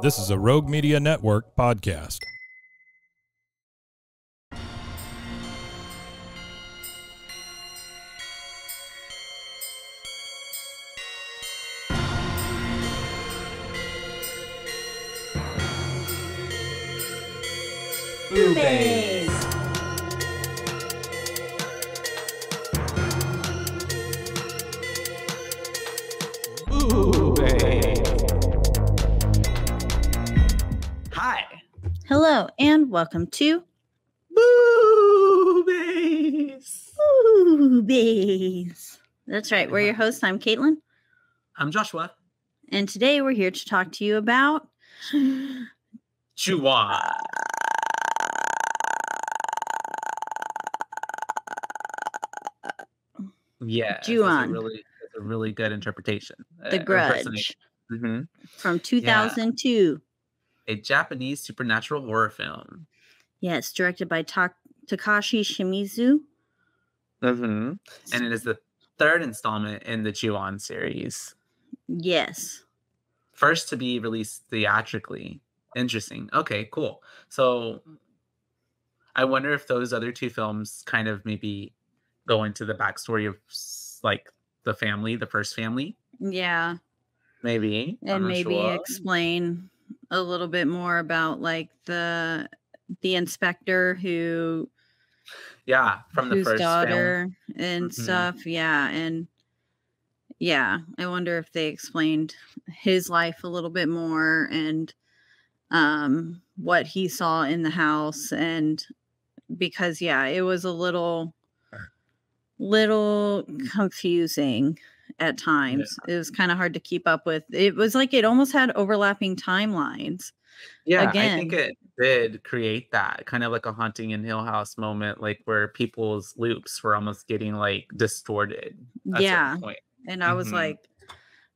This is a Rogue Media Network podcast. Boobies! Hi. Hello, and welcome to Boobies! Boobies. That's right. We're your hosts. I'm Caitlin. I'm Joshua. And today we're here to talk to you about Chua. Yeah, that's Ju-on. a really good interpretation. The Grudge from 2002. A Japanese supernatural horror film. Yes, directed by Takashi Shimizu. And it is the third installment in the Ju-on series. Yes. First to be released theatrically. Interesting. Okay, cool. So I wonder if those other two films kind of maybe go into the backstory of like the family, the first family. Yeah. Maybe. And maybe explain a little bit more about like the inspector from the first daughter film. And stuff. Yeah. And yeah, I wonder if they explained his life a little bit more and what he saw in the house. And because it was a little confusing at times. It was kind of hard to keep up with. It was like it almost had overlapping timelines. Yeah, Again. I think it did create that kind of like a Haunting in Hill House moment, like where people's loops were almost getting like distorted at a certain point. And I was like,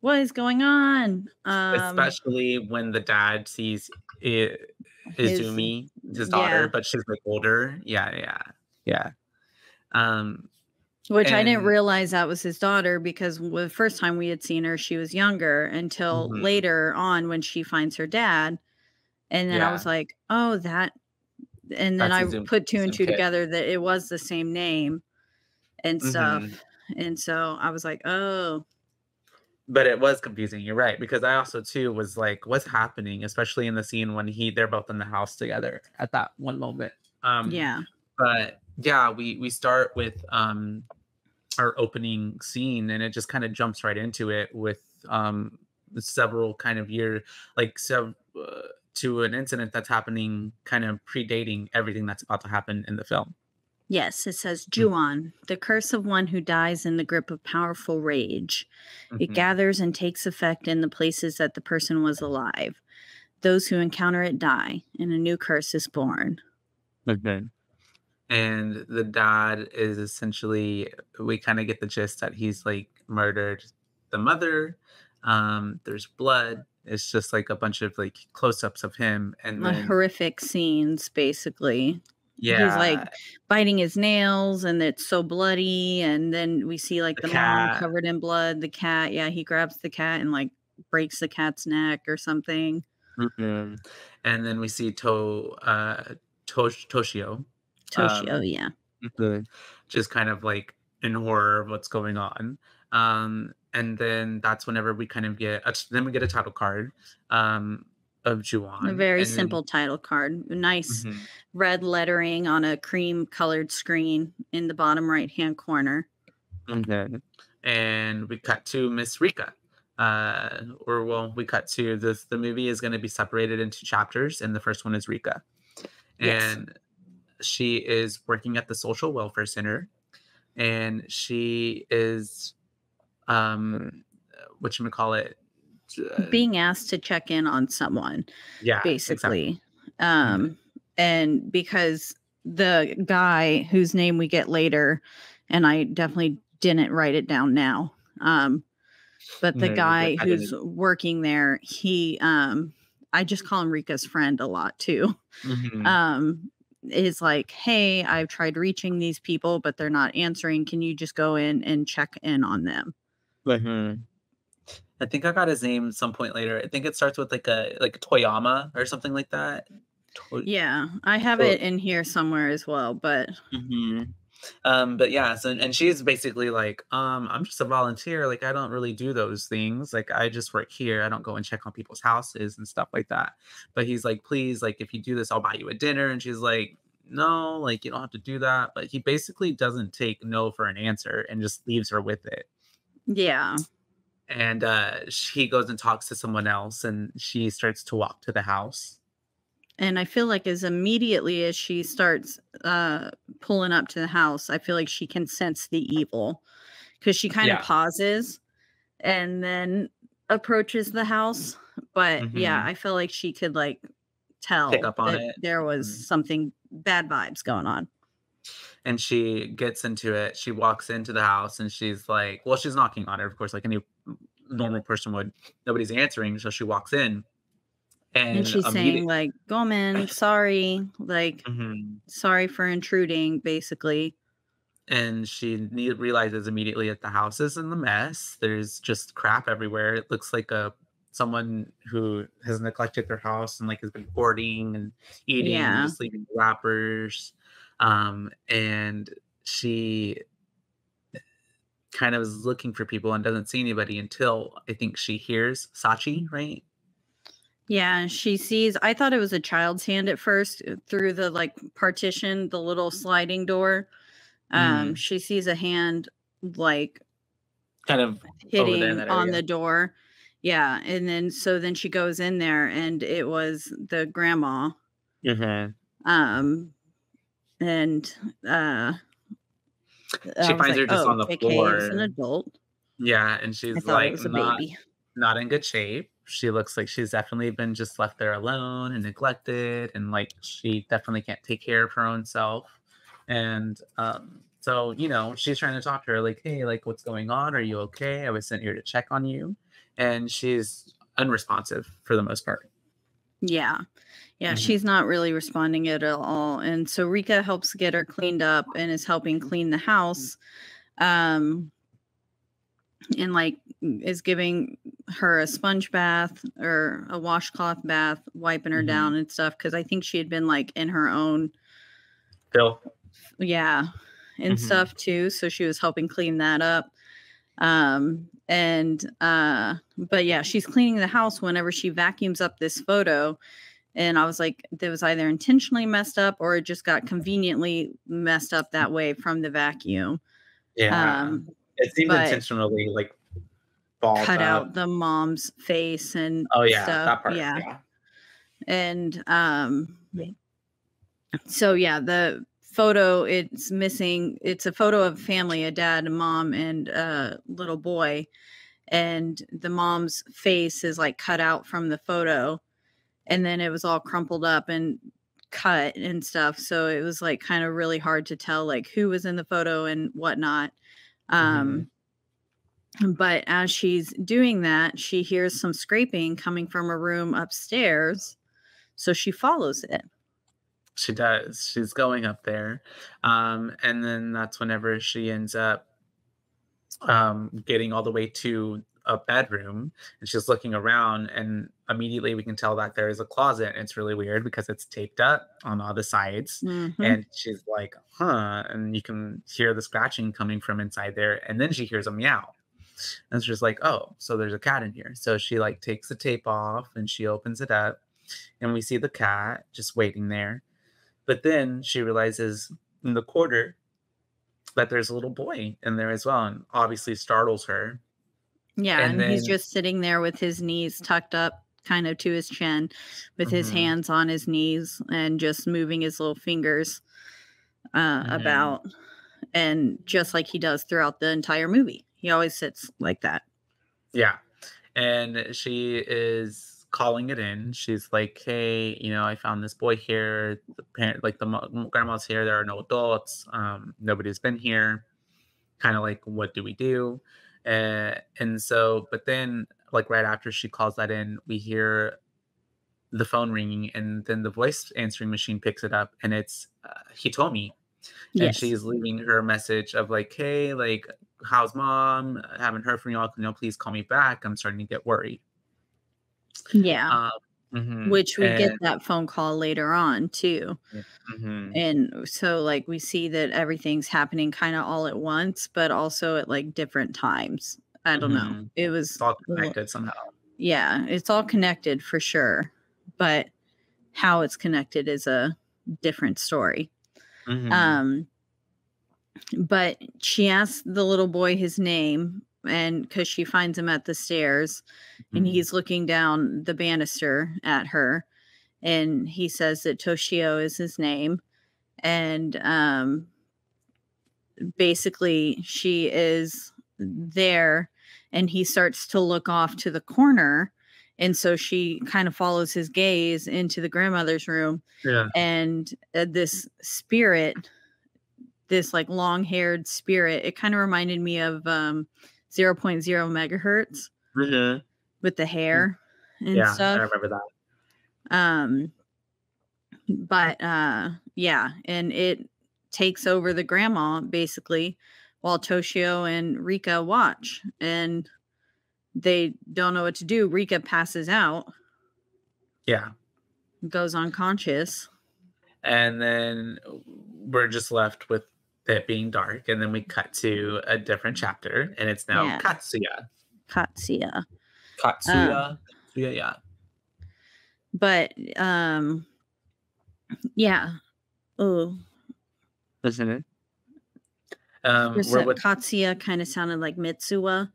what is going on? Especially when the dad sees Izumi, his daughter, but she's like older. Yeah. Which I didn't realize that was his daughter because the first time we had seen her, she was younger until later on when she finds her dad. And then I was like, oh, that. And then I put two and two together that it was the same name and stuff. And so I was like, oh. But it was confusing. You're right. Because I also, too, was like, what's happening? Especially in the scene when they're both in the house together at that one moment. But yeah, we start with our opening scene and it just kind of jumps right into it with several kind of years, like to an incident that's happening, kind of predating everything that's about to happen in the film. Yes, it says Ju-on, the curse of one who dies in the grip of powerful rage. It gathers and takes effect in the places that the person was alive. Those who encounter it die, and a new curse is born. And the dad is essentially, we kind of get the gist that he's like murdered the mother. There's blood. It's just like a bunch of like close-ups of him and then horrific scenes, basically. Yeah. He's like biting his nails and it's so bloody. And then we see like the mom covered in blood. The cat. Yeah. He grabs the cat and like breaks the cat's neck or something. And then we see Toshio. Toshio. Yeah. Just kind of like in horror of what's going on. And then that's whenever we kind of get a title card. Of Ju-on. A very simple title card. Nice red lettering on a cream colored screen in the bottom right hand corner. And we cut to Miss Rika. We cut to this. The movie is going to be separated into chapters, and the first one is Rika. And she is working at the social welfare center, and she is whatchamacallit, being asked to check in on someone, basically. Exactly. And because the guy whose name we get later, and I definitely didn't write it down now, but the guy who's working there, he I just call him Rika's friend a lot too. Is like, hey, I've tried reaching these people but they're not answering, can you just go in and check in on them? I think I got his name some point later. I think it starts with like a Toyama or something like that. Toy Yeah, I have to it in here somewhere as well, but Mhm. But yeah, so and she's basically like, I'm just a volunteer. Like, I don't really do those things. Like, I just work here. I don't go and check on people's houses and stuff like that. But he's like, please, like, if you do this, I'll buy you a dinner. And she's like, no, like, you don't have to do that. But he basically doesn't take no for an answer and just leaves her with it. yeah. And he goes and talks to someone else, and she starts to walk to the house. And I feel like as immediately as she starts pulling up to the house, I feel like she can sense the evil because she kind of Yeah. pauses and then approaches the house. But yeah, Hmm. I feel like she could like Pick tell up on that it. there was Mhm. something bad vibes going on. And she gets into it. She walks into the house and she's like, well, she's knocking on it, of course, like any normal person would. Nobody's answering. So she walks in And and she's saying immediately, like, "Go, man, sorry, like, sorry for intruding," basically. and she realizes immediately that the house is in the mess. There's just crap everywhere. It looks like someone who has neglected their house and like has been hoarding and eating and Yeah. just leaving wrappers. And she kind of is looking for people and doesn't see anybody until I think she hears Sachi, right? Yeah, and she sees I thought it was a child's hand at first through the, like, partition, the little sliding door. Mhm. She sees a hand, like, Kind of over there in hitting that on area. the door. Yeah, and then she goes in there, and it was the grandma, Mhm. um, and, uh, I She was finds like, her just "Oh, on the JK, it was an floor. adult." Yeah, and I she's, thought it like, was a baby. not in good shape. She looks like she's definitely been just left there alone and neglected, and, like, she definitely can't take care of her own self, and, so, she's trying to talk to her like, "Hey, like, what's going on? Are you okay? I was sent here to check on you," and she's unresponsive for the most part. Yeah. Yeah, Mhm. she's not really responding at all, and so Rika helps get her cleaned up and is helping clean the house, um, and, like, is giving her a sponge bath or a washcloth bath, wiping her down Mhm. and stuff because I think she had been, like, in her own Phil. yeah, and Mhm. stuff too, so she was helping clean that up, but yeah, she's cleaning the house whenever she vacuums up this photo. And I was like, that was either intentionally messed up or it just got conveniently messed up that way from the vacuum. Yeah. Um, It seemed but intentionally, like, balled cut up. out the mom's face and Oh, yeah, stuff. that part, Yeah. yeah. And so yeah, the photo it's missing. It's a photo of family, a dad, a mom, and a little boy. And the mom's face is like cut out from the photo and then it was all crumpled up and cut and stuff. So it was like kind of really hard to tell like who was in the photo and whatnot. Mhm. Um, but as she's doing that, she hears some scraping coming from a room upstairs. So she follows it. She does. She's going up there. And then that's whenever she ends up getting all the way to a bedroom and she's looking around and immediately we can tell that there is a closet. It's really weird because it's taped up on all the sides. Hmm. And she's like, huh. And you can hear the scratching coming from inside there. And then she hears a meow. And she's like, oh, so there's a cat in here. So she like takes the tape off and she opens it up and we see the cat just waiting there. But then she realizes in the corner that there's a little boy in there as well, and obviously startles her. Yeah. And And he's then just sitting there with his knees tucked up kind of to his chin with his mhm, hands on his knees and just moving his little fingers mhm, about. And just like he does throughout the entire movie, he always sits like that. yeah, and she is calling it in. She's like, "Hey, I found this boy here. The parent, like grandma's here. There are no adults. Nobody's been here. Kind of like, what do we do?" And so, but then, like right after she calls that in, we hear the phone ringing, and then the voice answering machine picks it up, and it's Hitomi. And Yes. she's leaving her message of like, "Hey, like, how's mom? I haven't heard from y'all. Can y'all please call me back? I'm starting to get worried. Yeah. Which we get that phone call later on too. And so like we see that everything's happening kind of all at once, but also at like different times. I don't know. It's all connected somehow. Yeah, it's all connected for sure. But how it's connected is a different story. But she asks the little boy his name, and because she finds him at the stairs, and he's looking down the banister at her, and he says that Toshio is his name, and basically she is there, and he starts to look off to the corner, and so she kind of follows his gaze into the grandmother's room, and this spirit, this like long-haired spirit, it kind of reminded me of 0.0 megahertz with the hair and stuff. I remember that. But yeah, and it takes over the grandma basically while Toshio and Rika watch, and they don't know what to do. Rika passes out, goes unconscious, and then we're just left with it being dark, and then we cut to a different chapter, and it's now Katsuya. Yeah. But yeah. Oh, Listen it. Katsuya kind of sounded like Mitsuwa,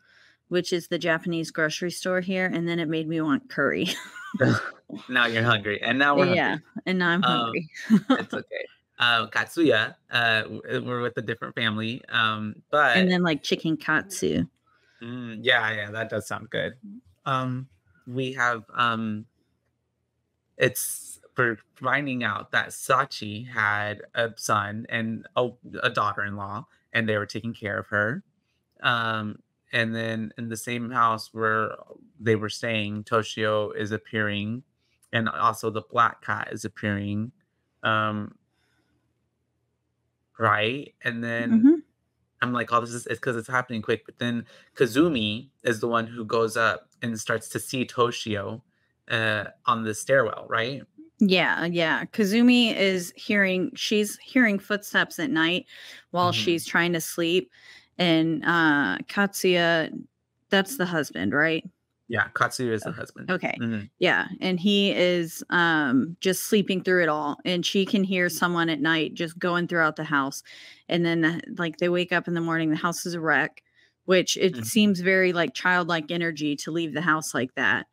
which is the Japanese grocery store here, and then it made me want curry. Now you're hungry, and now we're hungry. And now I'm hungry. It's okay. Katsuya, we're with a different family, but and then like chicken katsu. Yeah, that does sound good. We have it's for finding out that Sachi had a son and a daughter-in-law, and they were taking care of her. And then in the same house where they were staying, Toshio is appearing, and also the black cat is appearing. Right? And then I'm like, oh, this is because it's happening quick. But then Kazumi is the one who goes up and starts to see Toshio on the stairwell, right? Yeah. Kazumi is she's hearing footsteps at night while she's trying to sleep. And Katsuya, that's the husband, right? Yeah, Katsuya is the husband. Okay. Yeah. And he is just sleeping through it all. And she can hear someone at night just going throughout the house. And then like they wake up in the morning, the house is a wreck, which it seems very like childlike energy to leave the house like that.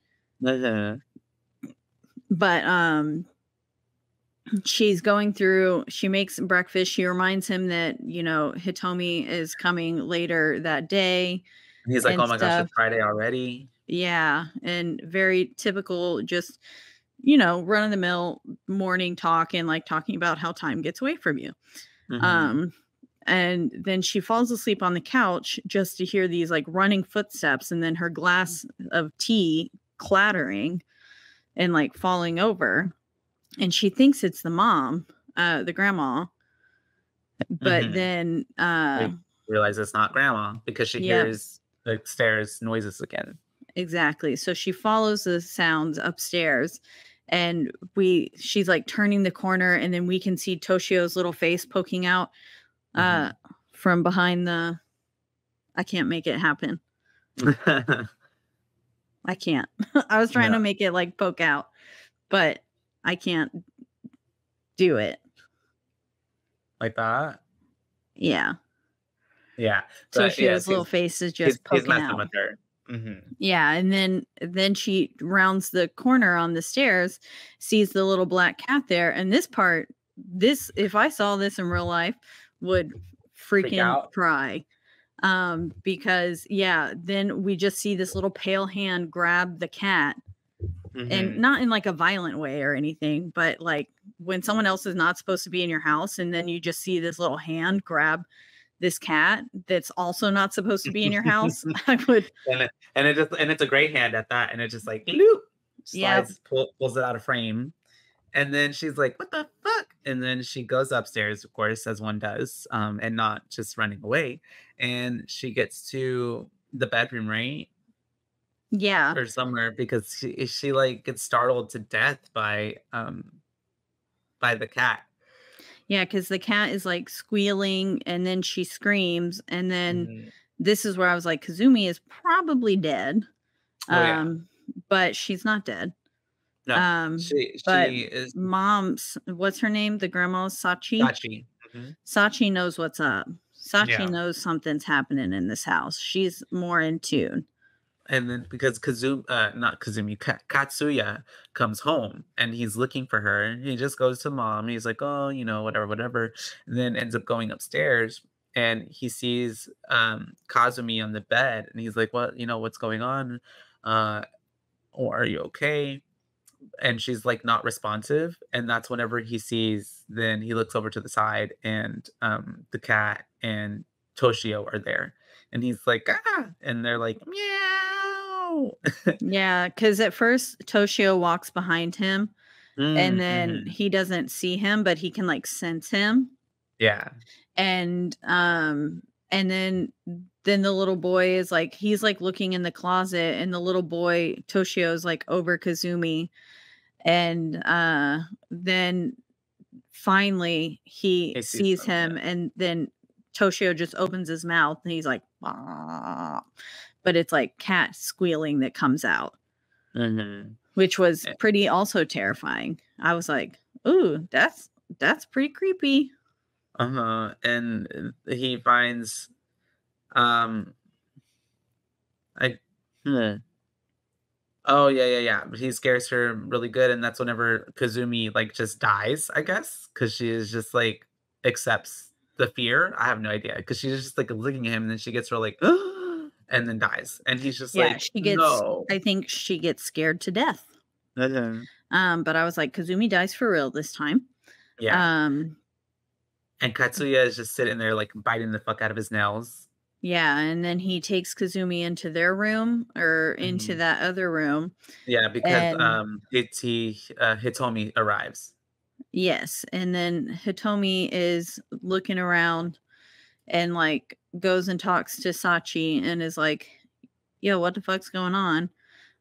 But she's going through, she makes breakfast. She reminds him that, Hitomi is coming later that day. And he's like, oh my gosh, it's Friday already. Yeah. And very typical, just, run of the mill morning talk, and like talking about how time gets away from you. And then she falls asleep on the couch just to hear these like running footsteps, and then her glass of tea clattering and like falling over. And she thinks it's the mom, the grandma. But then realize it's not grandma because she hears the stairs noises again. Exactly. So she follows the sounds upstairs, and she's like turning the corner, and then we can see Toshio's little face poking out from behind I can't make it happen. I can't. I was trying to make it like poke out, but I can't do it. Like that? Yeah. Yeah. Toshio's little face is just poking out. With her. Yeah, and then she rounds the corner on the stairs, sees the little black cat there, and this if I saw this in real life would freaking cry. Because then we just see this little pale hand grab the cat, and not in like a violent way or anything, but like when someone else is not supposed to be in your house, and then you just see this little hand grab this cat that's also not supposed to be in your house. I would, and it's a great hand at that, and it just like loop slides, pulls it out of frame, and then she's like, "What the fuck?" And then she goes upstairs, of course, as one does, and not just running away. And she gets to the bedroom, right? Yeah. Or somewhere because she like gets startled to death by the cat. Yeah, because the cat is like squealing and then she screams. And then Mhm. this is where I was like, Kazumi is probably dead. Oh yeah. But she's not dead. No. But She is mom's, what's her name? The grandma, Sachi. Sachi. Mhm. Sachi knows what's up. Sachi Yeah. knows something's happening in this house. She's more in tune. And then because not Kazumi, Katsuya comes home and he's looking for her, and he just goes to mom. He's like, "Oh, whatever, whatever." And then ends up going upstairs and he sees Kazumi on the bed, and he's like, "What? What's going on? Uh, or are you okay?" And she's like not responsive, and that's whenever he sees. Then he looks over to the side, and the cat and Toshio are there, and he's like, "Ah," and they're like, "Meow." Yeah, because at first Toshio walks behind him and then Mhm. he doesn't see him, but he can like sense him. Yeah. And then the little boy is like he's like looking in the closet and the little boy Toshio's like over Kazumi and then finally he He sees sees them, yeah. him and then Toshio just opens his mouth and he's like "Ah," but it's like cat squealing that comes out, Mhm. which was Eh, pretty also terrifying. I was like, "Ooh, that's pretty creepy." uh-huh, and he finds, um I hmm. Oh, yeah, yeah, yeah, but he scares her really good, and that's whenever Kazumi, like, just dies, I guess, because she is just, like, accepts the fear. I have no idea, because she's just, like, looking at him, and then she gets real like, and then dies, and he's just Yeah, like, "No." I think she gets scared to death. Mhm. But I was like, Kazumi dies for real this time. Yeah, Um, and Katsuya is just sitting there, like, biting the fuck out of his nails. yeah, and then he takes Kazumi into their room or into Mhm. that other room. Yeah, because, And Hitomi arrives. yes, and then Hitomi is looking around and like goes and talks to Sachi and is like, yo, what the fuck's going on?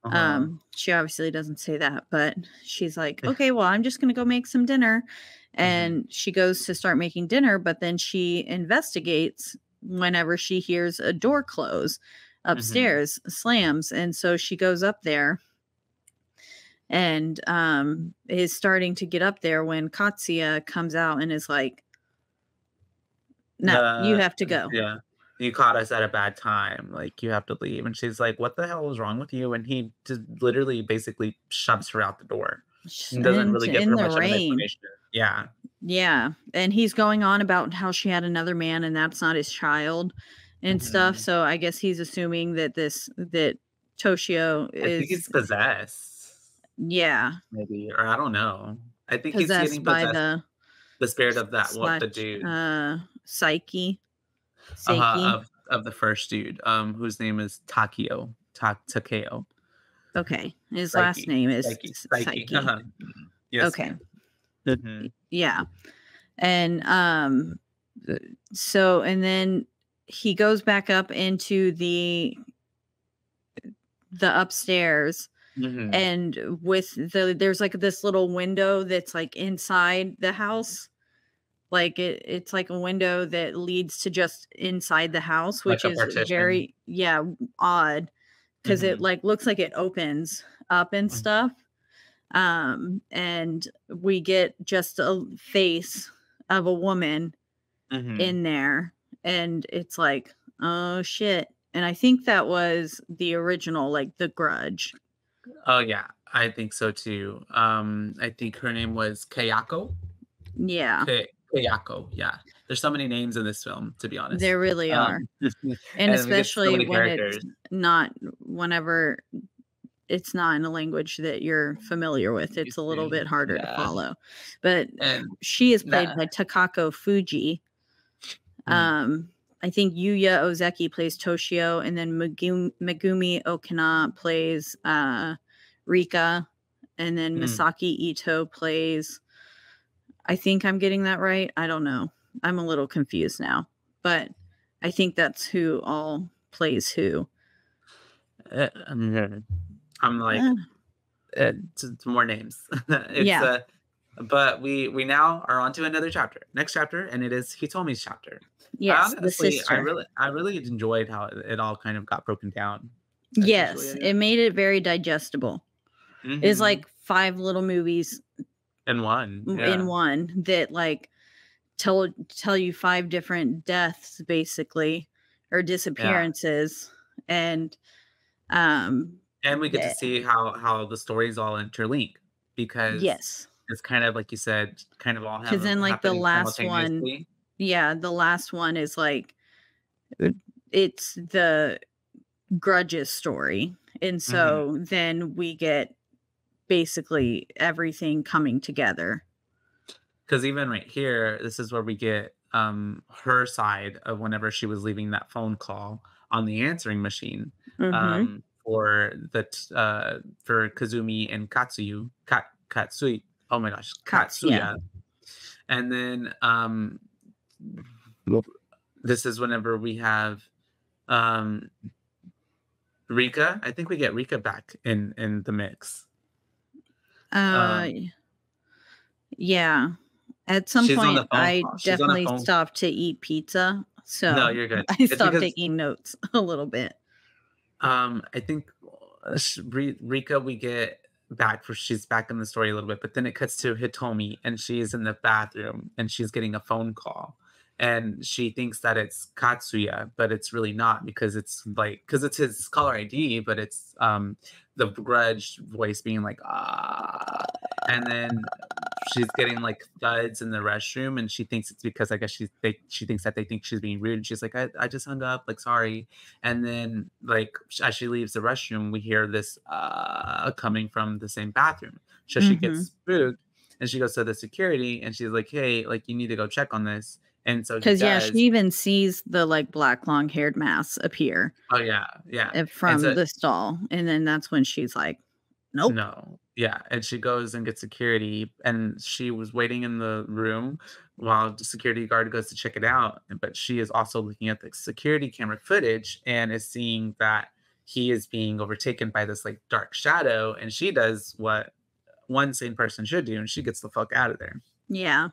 Uh-huh. She obviously doesn't say that, but she's like, okay, well, I'm just gonna go make some dinner. Mhm, And she goes to start making dinner, but then she investigates whenever she hears a door close mhm. upstairs, slams. And so she goes up there and is starting to get up there when Katsuya comes out and is like, no, you The have to go. Yeah. "You caught us at a bad time, like, you have to leave," and she's like, "What the hell is wrong with you?" And he just literally basically shoves her out the door and doesn't really give In her the much of an rain. explanation. Yeah. Yeah, and he's going on about how she had another man and that's not his child and stuff, Mhm. so I guess he's assuming that that Toshio I think is he's possessed, yeah, maybe, or I don't know. I think he's getting possessed by possessed the spirit of that the slash, dude, psyche, uh-huh, Seiki. of the first dude, whose name is Takeo. Okay, his last Psyche, name is Psyche, Psyche. uh-huh. Yes, Okay, ma'am. Mhm. yeah, and, uh, so and then he goes back up into the upstairs. Mhm. And there's like this little window that's like inside the house. Like it's like a window that leads to just inside the house, Like which a is partition. very, yeah, odd because it Mhm. like looks like it opens up and Mm. stuff. And we get just a face of a woman Mhm. in there, and it's like, oh shit. And I think that was the original, like the Grudge. Oh, yeah, I think so too. I think her name was Kayako? Yeah, Kayako, yeah. There's so many names in this film, to be honest. there really are. And And we get so especially many when it's characters. not whenever it's not in a language that you're familiar with, You it's a little see? bit harder to Yeah, follow. But and she is played nah. by Takako Fuji. Mm, Um, I think Yuya Ozeki plays Toshio, and then Megumi Okina plays Rika, and then mm. Misaki Ito plays I think I'm getting that right. I don't know. I'm a little confused now, but I think that's who all plays who. I'm like, it's more names. It's Yeah. But we now are on to another chapter, next chapter, and it is Hitomi's chapter. Yes, the Honestly, sister. I really enjoyed how it all kind of got broken down. Yes, it made it very digestible. It's like 5 little movies in one, that like tell you 5 different deaths basically, or disappearances, and we get to see how the stories all interlink, because yes, it's kind of like you said, kind of all because then like the last one, the last one is like it's the Grudge's story, and so then we get basically everything coming together. Because even right here, this is where we get her side of whenever she was leaving that phone call on the answering machine for Kazumi and Katsui. Oh my gosh, Katsuya. Yeah. And then this is whenever we have Rika. I think we get Rika back in the mix. Yeah. At some point, I definitely stopped to eat pizza. So no, you're good. I stopped taking notes a little bit. I think Rika, we get back she's back in the story a little bit, but then it cuts to Hitomi, and she's in the bathroom, and she's getting a phone call, and she thinks that it's Katsuya, but it's really not, because it's his caller ID, but it's the Grudge voice being like, ah. And then she's getting like thuds in the restroom, and she thinks it's because I guess she thinks that they think she's being rude, and she's like, I just hung up, like, sorry. And then like as she leaves the restroom, we hear this coming from the same bathroom, so she gets spooked, and she goes to the security, and she's like, hey, like, you need to go check on this. And so because she even sees the like black long haired mass appear. Oh yeah, from the stall, and then that's when she's like, nope. No. Yeah, and she goes and gets security, and she was waiting in the room while the security guard goes to check it out. But she is also looking at the security camera footage and is seeing that he is being overtaken by this like dark shadow, and she does what one sane person should do, and she gets the fuck out of there. Yeah,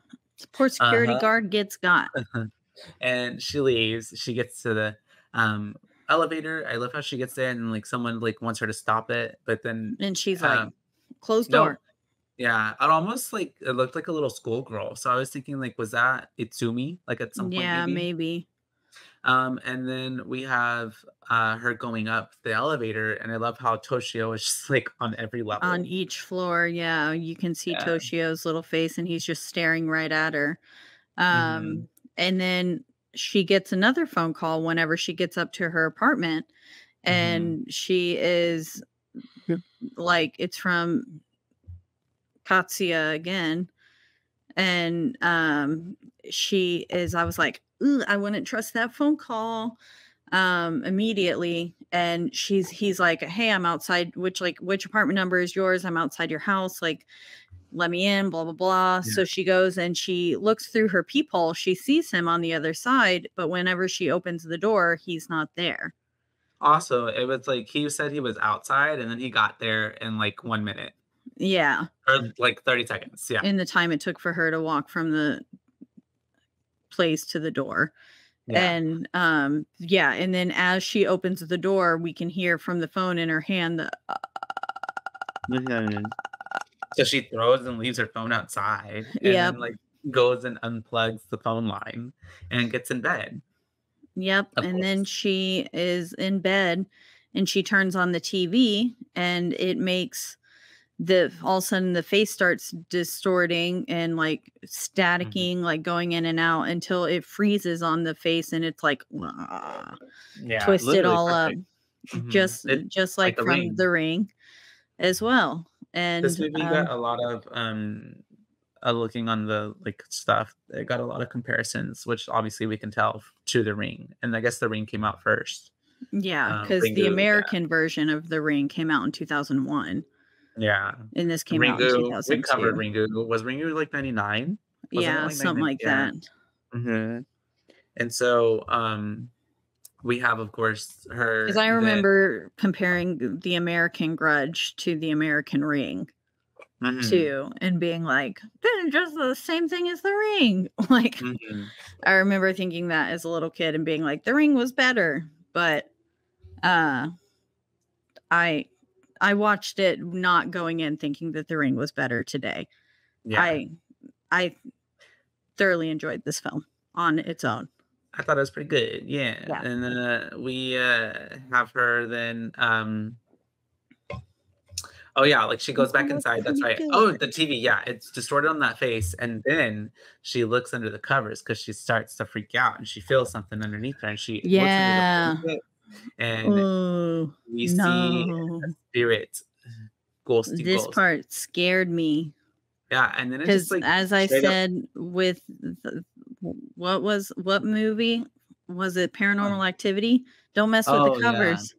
poor security guard gets got. And she leaves. She gets to the elevator. I love how she gets there, and like someone like wants her to stop it, but then she's like, closed door. Yeah, it looked like a little schoolgirl. So I was thinking, like, was that Itsumi? Like at some point, yeah, maybe. And then we have her going up the elevator, and I love how Toshio is just like on every level, on each floor. Yeah, you can see Toshio's little face, and he's just staring right at her. And then she gets another phone call whenever she gets up to her apartment, and she is like, it's from Katsuya again, and she is, I was like, I wouldn't trust that phone call immediately. And he's like, hey, I'm outside, which apartment number is yours? I'm outside your house, like, let me in, blah blah blah. So she goes and she looks through her peephole. She sees him on the other side, but whenever she opens the door, he's not there. Also, it was like he said he was outside, and then he got there in like 1 minute. Yeah. Or like 30 seconds. Yeah. In the time it took for her to walk from the place to the door. Yeah. And and then as she opens the door, we can hear from the phone in her hand so she throws and leaves her phone outside, and then like goes and unplugs the phone line and gets in bed. Yep. And then she is in bed, and she turns on the TV, and it makes all of a sudden the face starts distorting and like staticking, like going in and out until it freezes on the face, and it's like twisted all perfect. Up, just like from The Ring as well. And this movie got a lot of looking on the like stuff. It got a lot of comparisons, which obviously we can tell to The Ring, and I guess The Ring came out first. Yeah, because the American version of The Ring came out in 2001. Yeah, and this came out in 2002. We covered Ringu. Was Ringu like 99? Wasn't it Yeah, like something 99? like Yeah. that. Mm-hmm. And so we have, of course, Because her I then. remember comparing the American Grudge to the American Ring Mm-hmm, too, and being like, "They're just the same thing as the Ring." Like, mm-hmm. I remember thinking that as a little kid and being like, "The Ring was better," but uh, I I watched it not going in thinking that The Ring was better today. Yeah. I thoroughly enjoyed this film on its own. I thought it was pretty good. Yeah. Yeah. And then we have her then oh yeah, like she goes That back was inside. That's pretty right. Oh, good. the TV. Yeah, it's distorted on that face, and then she looks under the covers because she starts to freak out, and she feels something underneath her, and she looks under the Yeah. blanket, and Oh, we see a no. spirit, ghosty This ghost. part scared me Yeah, and then it just because, like as I straight up. said, with what movie was it? uh, Paranormal Activity. Don't mess with the Oh yeah, covers.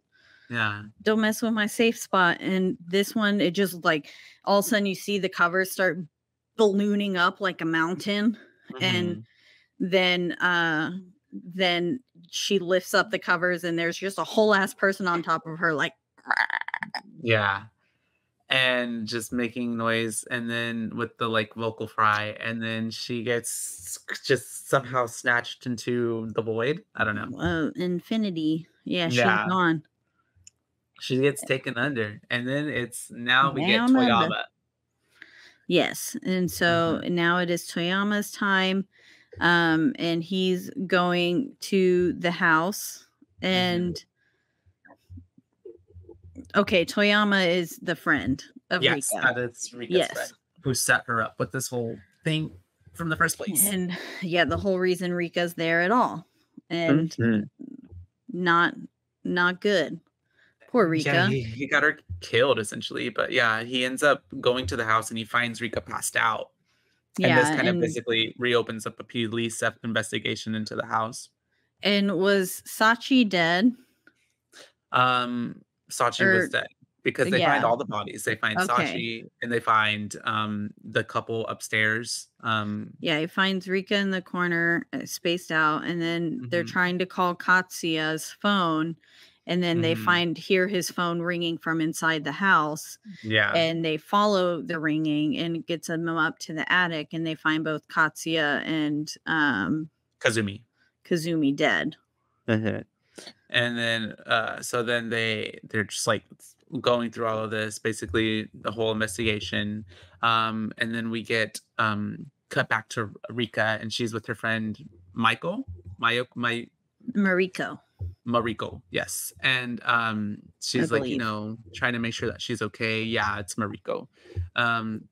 yeah. Don't mess with my safe spot. And this one, it just like all of a sudden you see the covers start ballooning up like a mountain, and Hmm. then she lifts up the covers and there's just a whole ass person on top of her, like, Yeah. And just making noise, and then with the like vocal fry, and then she gets just somehow snatched into the void. I don't know. infinity. Yeah, she's Yeah, gone she gets taken under, and then it's now we get down under. Toyama. Yes, and so Mhm, now it is Toyama's time, and he's going to the house. mhm. And okay, Toyama is the friend of Yes, Rika. that is Rika's friend Yes, who set her up with this whole thing from the first place. and yeah, the whole reason Rika's there at all, and Mhm. not not good. Poor Yeah, Rika. he got her killed essentially, but yeah, he ends up going to the house and he finds Rika passed out. And this Yeah, kind of basically reopens up a police investigation into the house. and was Sachi dead? Sachi was Or dead because they find yeah, all the bodies. They find okay. Sachi and they find the couple upstairs. Yeah, he finds Rika in the corner, spaced out, and then they're Mhm, trying to call Katsuya's phone, and then they mhm. hear his phone ringing from inside the house, Yeah, and they follow the ringing, and it gets them up to the attic, and they find both Katsuya and Kazumi. Kazumi dead. Mhm. And then so then they're just like going through all of this, basically the whole investigation. And then we get cut back to Rika and she's with her friend Michael. My Mariko, Mariko, yes. And I she's like, believe. trying to make sure that she's okay. Yeah, it's Mariko. Um,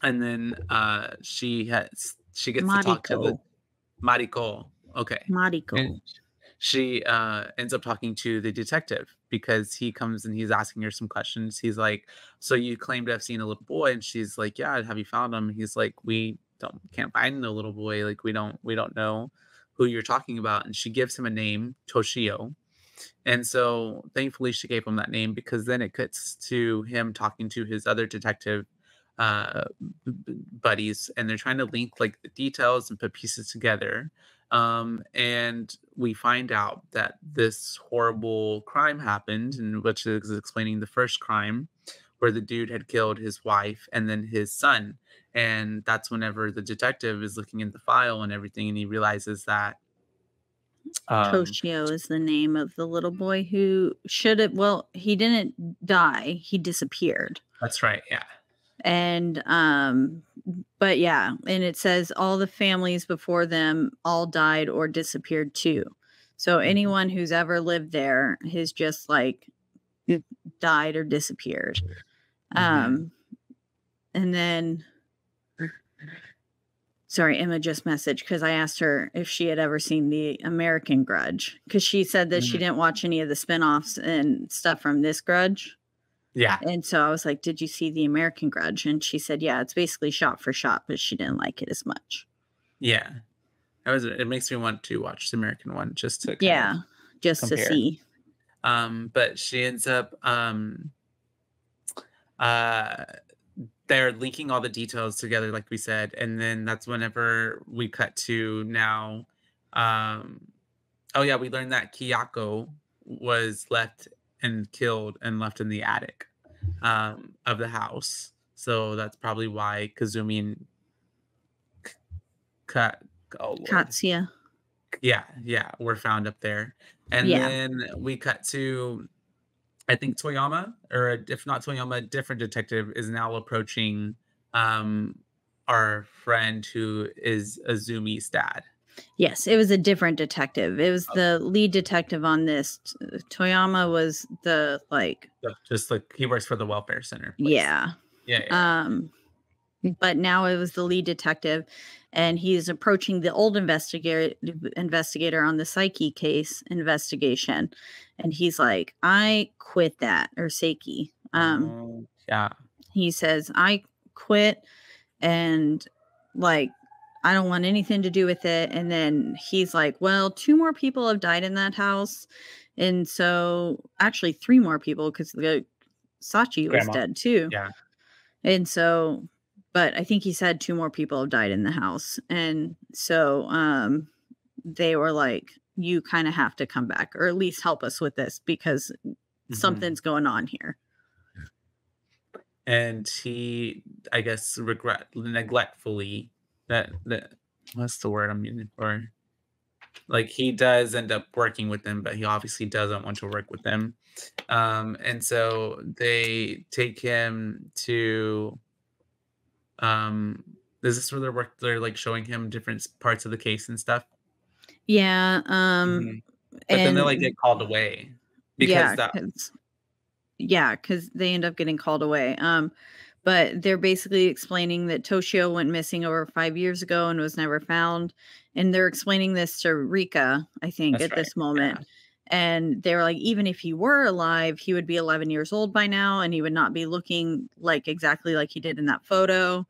and then she gets to talk to Mariko. the Mariko. Okay. Mariko. And she ends up talking to the detective because he comes and he's asking her some questions. He's like, "So you claim to have seen a little boy?" And she's like, "Yeah, have you found him?" He's like, "We can't find the little boy. Like we don't know who you're talking about." And she gives him a name, Toshio. And so thankfully she gave him that name because then it cuts to him talking to his other detective buddies, and they're trying to link like the details and put pieces together. And we find out that this horrible crime happened, and which is explaining the first crime where the dude had killed his wife and then his son. And that's whenever the detective is looking in the file and everything, and he realizes that um Toshio is the name of the little boy who should have, well, he didn't die, he disappeared. that's right, yeah. And but yeah, and it says all the families before them all died or disappeared too. So Mhm, anyone who's ever lived there has just like died or disappeared. mhm. Um and then sorry, Emma just messaged because I asked her if she had ever seen the American Grudge, because she said that she Mhm. didn't watch any of the spinoffs and stuff from this Grudge. Yeah, And so I was like, "Did you see the American Grudge?" And she said, "Yeah, it's basically shot for shot, but she didn't like it as much." yeah. It makes me want to watch the American one just to kind of Yeah, just to compare. see. But she ends up uh they're linking all the details together, like we said, and then that's whenever we cut to now. Oh yeah, we learned that Kiyako was left and killed and left in the attic of the house. So that's probably why Kazumi and Kat, oh Lord, Katsuya. yeah, were found up there. And then we cut to, I think Toyama, or if not Toyama, a different detective is now approaching our friend who is Azumi's dad. Yes, it was a different detective. It was the lead detective on this. Toyama was the just like he works for the welfare center place. Yeah. But now it was the lead detective, and he's approaching the old investigator on the Psyche case investigation, and he's like, "I quit that," or Seiki. Yeah. He says, "I quit, and like, I don't want anything to do with it." And then he's like, "Well, 2 more people have died in that house, and so actually 3 more people because the Sachi was dead too." Yeah. And so, but I think he said 2 more people have died in the house. And so they were like, "You kind of have to come back, or at least help us with this, because something's going on here." And he, I guess, neglectfully, that what's the word I'm using for? Like, he does end up working with them, but he obviously doesn't want to work with them. And so they take him to is this where they're like showing him different parts of the case and stuff? Yeah. But then they like get called away because because they end up getting called away. But they're basically explaining that Toshio went missing over 5 years ago and was never found. And they're explaining this to Rika, I think, at this moment. And they're like, even if he were alive, he would be 11 years old by now, and he would not be looking like exactly like he did in that photo.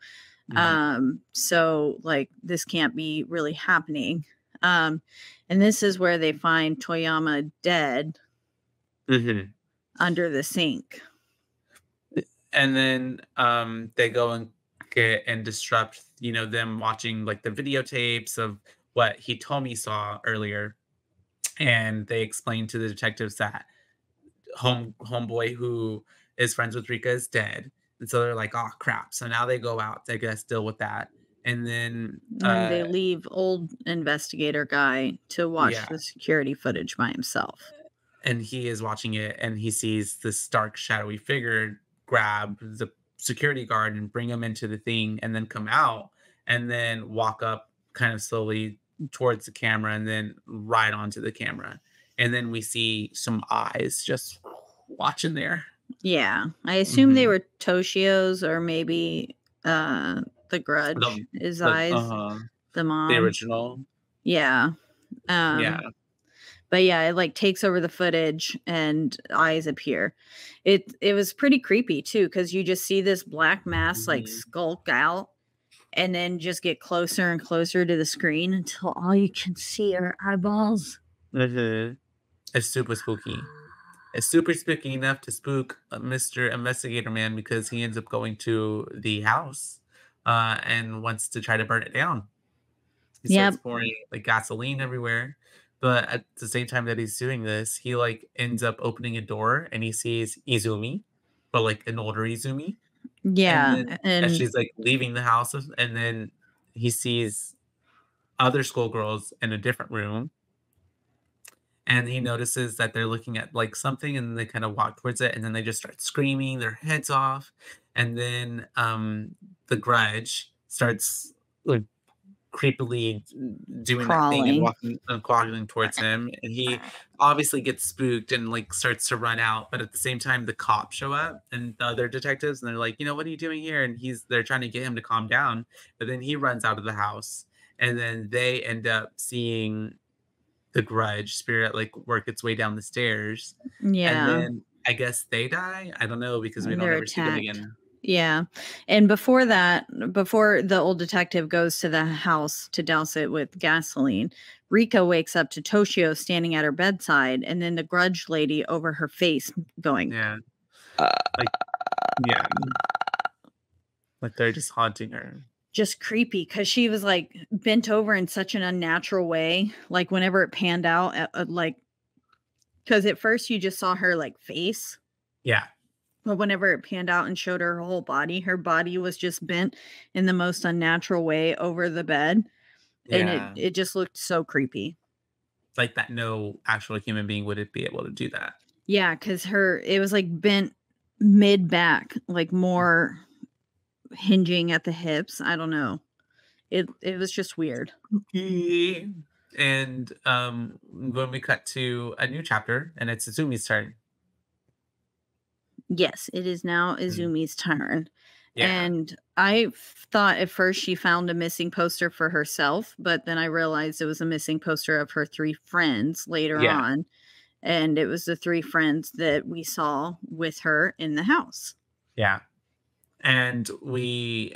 So like, this can't be really happening. And this is where they find Toyama dead under the sink. And then they go and get and disrupt, them watching like the videotapes of what Hitomi saw earlier. And they explain to the detectives that homeboy who is friends with Rika is dead. And so they're like, "Oh crap." So now they go out, they guess, deal with that. And then they leave old investigator guy to watch the security footage by himself. And he is watching it, and he sees this dark, shadowy figure grab the security guard and bring him into the thing, and then come out and then walk up kind of slowly towards the camera and then right onto the camera. And then we see some eyes just watching there. Yeah. I assume they were Toshio's, or maybe the Grudge eyes. The mom. The original. Yeah. Yeah. But yeah, it like takes over the footage and eyes appear. It was pretty creepy too, because you just see this black mass like skulk out and then just get closer and closer to the screen until all you can see are eyeballs. It's super spooky. It's super spooky enough to spook Mr. Investigator Man, because he ends up going to the house and wants to try to burn it down. He starts pouring like gasoline everywhere. But at the same time that he's doing this, he like ends up opening a door and he sees Izumi, but like an older Izumi. Yeah. And she's like leaving the house, and then he sees other schoolgirls in a different room. And he notices that they're looking at like something, and they kind of walk towards it, and then they just start screaming their heads off. And then the Grudge starts like creepily doing that thing and walking and crawling towards him, and he obviously gets spooked and like starts to run out. But at the same time, the cops show up and the other detectives, and they're like, "What are you doing here?" And they're trying to get him to calm down, but then he runs out of the house, and then they end up seeing the Grudge spirit like work its way down the stairs. And then I guess they die. I don't know, because we don't ever see them again. Yeah. And before that, before the old detective goes to the house to douse it with gasoline, Rika wakes up to Toshio standing at her bedside, and then the Grudge lady over her face going, Yeah. Like they're just haunting her. Just creepy because she was like bent over in such an unnatural way. Like whenever it panned out, like because at first you just saw her like face, Yeah. but whenever it panned out and showed her whole body was just bent in the most unnatural way over the bed, and Yeah. it just looked so creepy. Like that no actual human being would be able to do that. Yeah, because it was like bent mid back, like more hinging at the hips. I don't know. It was just weird. Okay. And when we cut to a new chapter and it's Azumi's turn. Yes, it is now Mm. Izumi's turn. Yeah. And I thought at first she found a missing poster for herself, but then I realized it was a missing poster of her 3 friends later Yeah. on. And it was the 3 friends that we saw with her in the house. Yeah. And we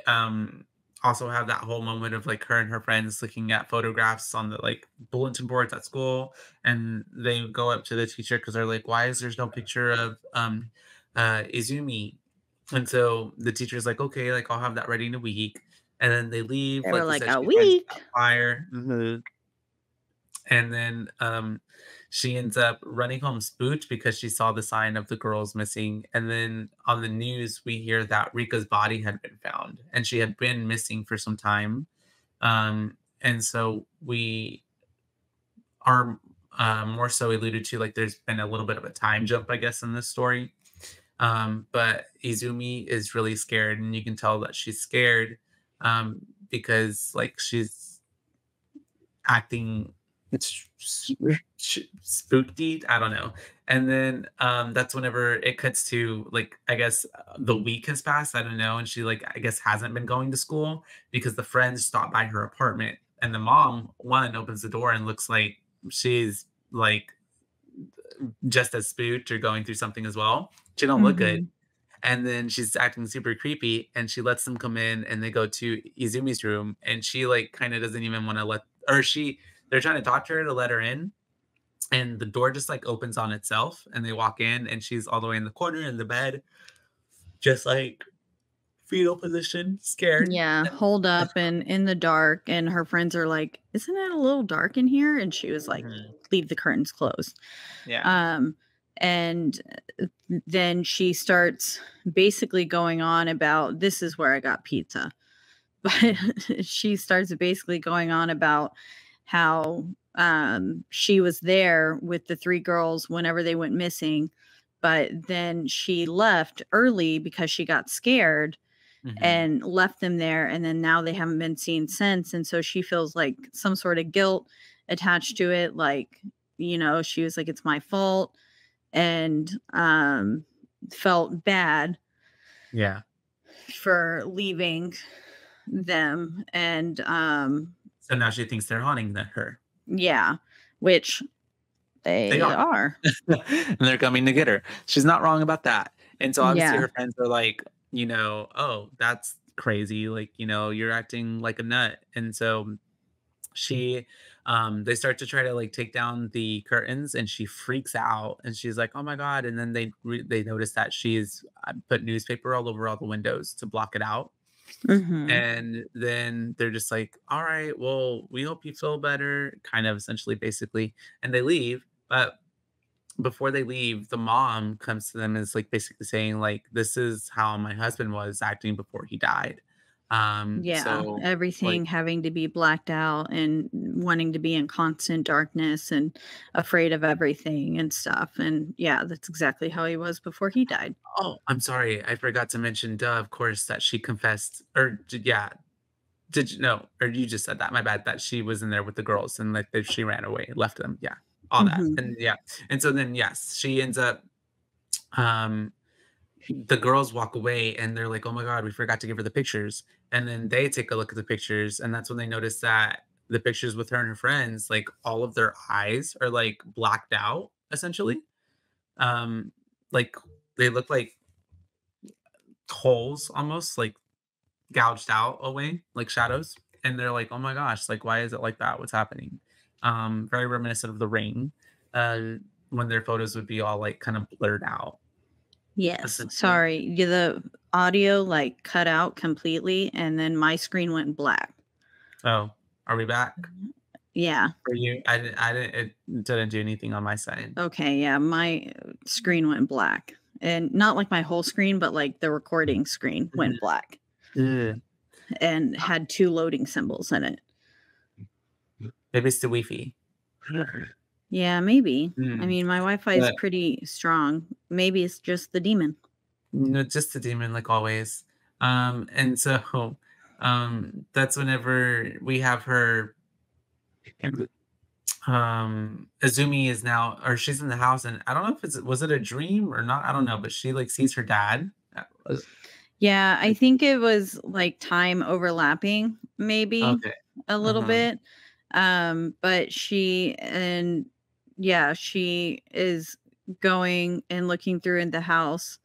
also have that whole moment of like her and her friends looking at photographs on the like bulletin boards at school, and they go up to the teacher because they're like, why is there's no picture of Izumi? And so the teacher's like, okay, like I'll have that ready in a week. And then they leave, They were like you like, said, "A she finds week?" that flyer. And then she ends up running home spooked because she saw the sign of the girls missing. And then on the news, we hear that Rika's body had been found and she had been missing for some time. And so we are more so alluded to like there's been a little bit of a time jump, I guess, in this story. But Izumi is really scared, and you can tell that she's scared because like she's acting spooked. I don't know. And then that's whenever it cuts to like I guess the week has passed. I don't know, and she like I guess hasn't been going to school because the friends stopped by her apartment, and the mom one opens the door and looks like she's like just as spooked or going through something as well. She don't look good. Mhm. And then she's acting super creepy and she lets them come in and they go to Izumi's room and she like kind of doesn't even want to let or she they're trying to talk to her to let her in and the door just like opens on itself and they walk in and she's all the way in the corner in the bed just like fetal position scared. Yeah, holed up and in the dark, and her friends are like, "Isn't it a little dark in here?" And she was like, Mhm. "Leave the curtains closed." Yeah. Um, and then she starts basically going on about, "This is where I got pizza." But she starts basically going on about how, she was there with the 3 girls whenever they went missing, but then she left early because she got scared Hmm. and left them there, and then now they haven't been seen since, and so she feels like some sort of guilt attached to it, like, she was like, "It's my fault," and, felt bad Yeah. for leaving them, and, So now she thinks they're haunting her. yeah, which They they are. are. And they're coming to get her. She's not wrong about that. And so obviously Yeah. her friends are like, "Oh, that's crazy. Like, you're acting like a nut." And so she they start to try to like take down the curtains and she freaks out and she's like, "Oh my god." And then they notice that she's put newspaper all over all the windows to block it out. Mhm. And then they're just like, "All right, well, we hope you feel better," kind of essentially basically. And they leave. But before they leave, the mom comes to them and is like basically saying, like, this is how my husband was acting before he died. Yeah, So like everything having to be blacked out and wanting to be in constant darkness and afraid of everything and stuff, and yeah, that's exactly how he was before he died. oh, I'm sorry, I forgot to mention, duh, of course, that she confessed or yeah. Did you know, or you just said that, my bad, that she was in there with the girls and like that she ran away, left them. Yeah. All that. Mhm. And yeah. And so then yes, she ends up um the girls walk away and they're like, "Oh my god, we forgot to give her the pictures." And then they take a look at the pictures, and that's when they notice that the pictures with her and her friends, like all of their eyes are like blacked out, essentially. Um, like they look like holes almost, like gouged out away, like shadows. And they're like, "Oh my gosh, like why is it like that? What's happening?" Very reminiscent of the ring, uh, when their photos would be all like kind of blurred out. Yes. Sorry. The audio like cut out completely and then my screen went black. Oh, are we back? Yeah. For you? It didn't do anything on my side. Okay, yeah, my screen went black. And not like my whole screen, but like the recording screen went black. Ugh. And had 2 loading symbols in it. Maybe it's the Wi-Fi. Yeah, maybe. I mean, my Wi-Fi is pretty strong. Maybe it's just the demon. No, just the demon, like always. And so, that's whenever we have her. Azumi is now, or she's in the house, and I don't know if was it a dream or not. I don't know, but she like sees her dad. Yeah, I think it was like time overlapping, maybe a little bit. But she is going and looking through in the house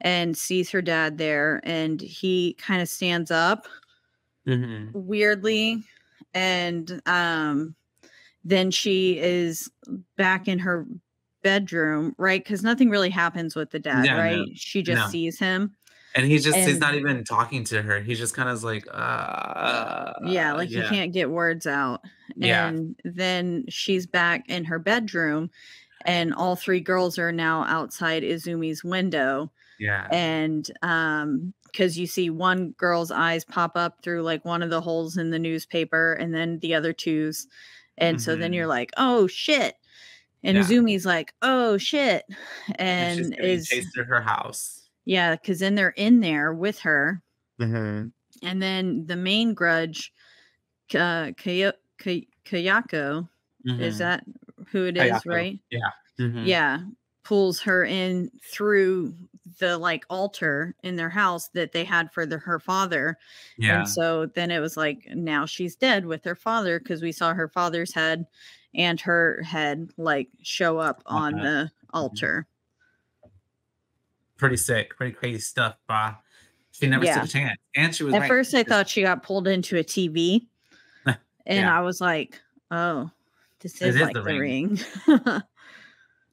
and sees her dad there, and he kind of stands up weirdly, and then she is back in her bedroom, right? Because nothing really happens with the dad, right? No, she just sees him. And he's not even talking to her. He's just kind of like, he can't get words out. Yeah. And then she's back in her bedroom, and all 3 girls are now outside Izumi's window. Yeah. And because you see one girl's eyes pop up through like one of the holes in the newspaper, and then the other 2's. And so then you're like, oh shit. And Izumi's like, oh shit. And is chased through her house. Yeah, because then they're in there with her. And then the main Grudge, Kayako, is that who it is, Kayako, right? Yeah. Yeah. Pulls her in through the like altar in their house that they had for her father. Yeah. And so then it was like, now she's dead with her father, because we saw her father's head and her head like show up on the altar. Pretty sick, pretty crazy stuff, brah. She never stood a chance. And she was at first I thought she got pulled into a TV. And I was like, oh, this is like the ring.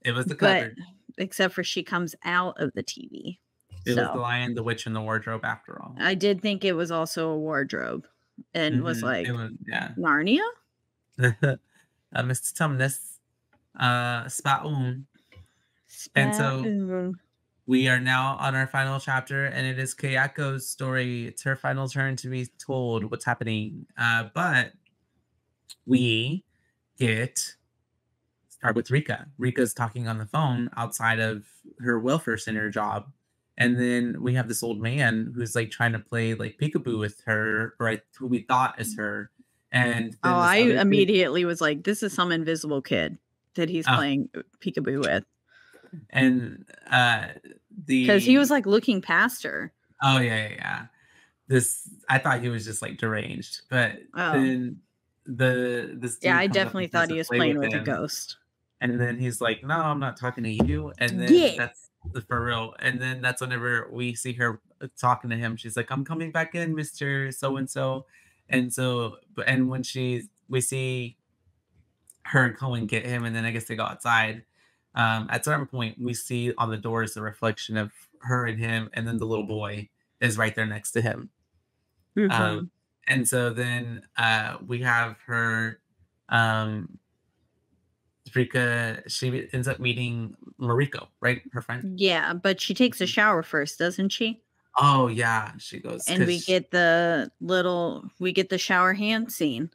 It was the cover. But except for she comes out of the TV. It was the Lion, the Witch, and the Wardrobe after all. I did think it was also a wardrobe. And was like, Narnia? Mr. Tumnus. Spaun. And so we are now on our final chapter, and it is Kayako's story. It's her final turn to be told what's happening. But we start with Rika. Rika's talking on the phone outside of her welfare center job. And then we have this old man who's like trying to play like peekaboo with her, or who we thought is her. And I immediately was like, this is some invisible kid that he's playing peekaboo with. And because he was like looking past her. Oh yeah. I thought he was just like deranged, but then this I definitely thought he was playing with a ghost. And then he's like, no, I'm not talking to you. And then that's for real. And then that's whenever we see her talking to him. She's like, I'm coming back in, Mr. So-and-so. And when we see her go and get him, and then I guess they go outside. At some point, we see on the doors the reflection of her and him, and then the little boy is right there next to him. And so then we have her, Rika, she ends up meeting Mariko, right? Her friend? Yeah, but she takes a shower first, doesn't she? Oh, yeah, she goes. And we get the shower hand scene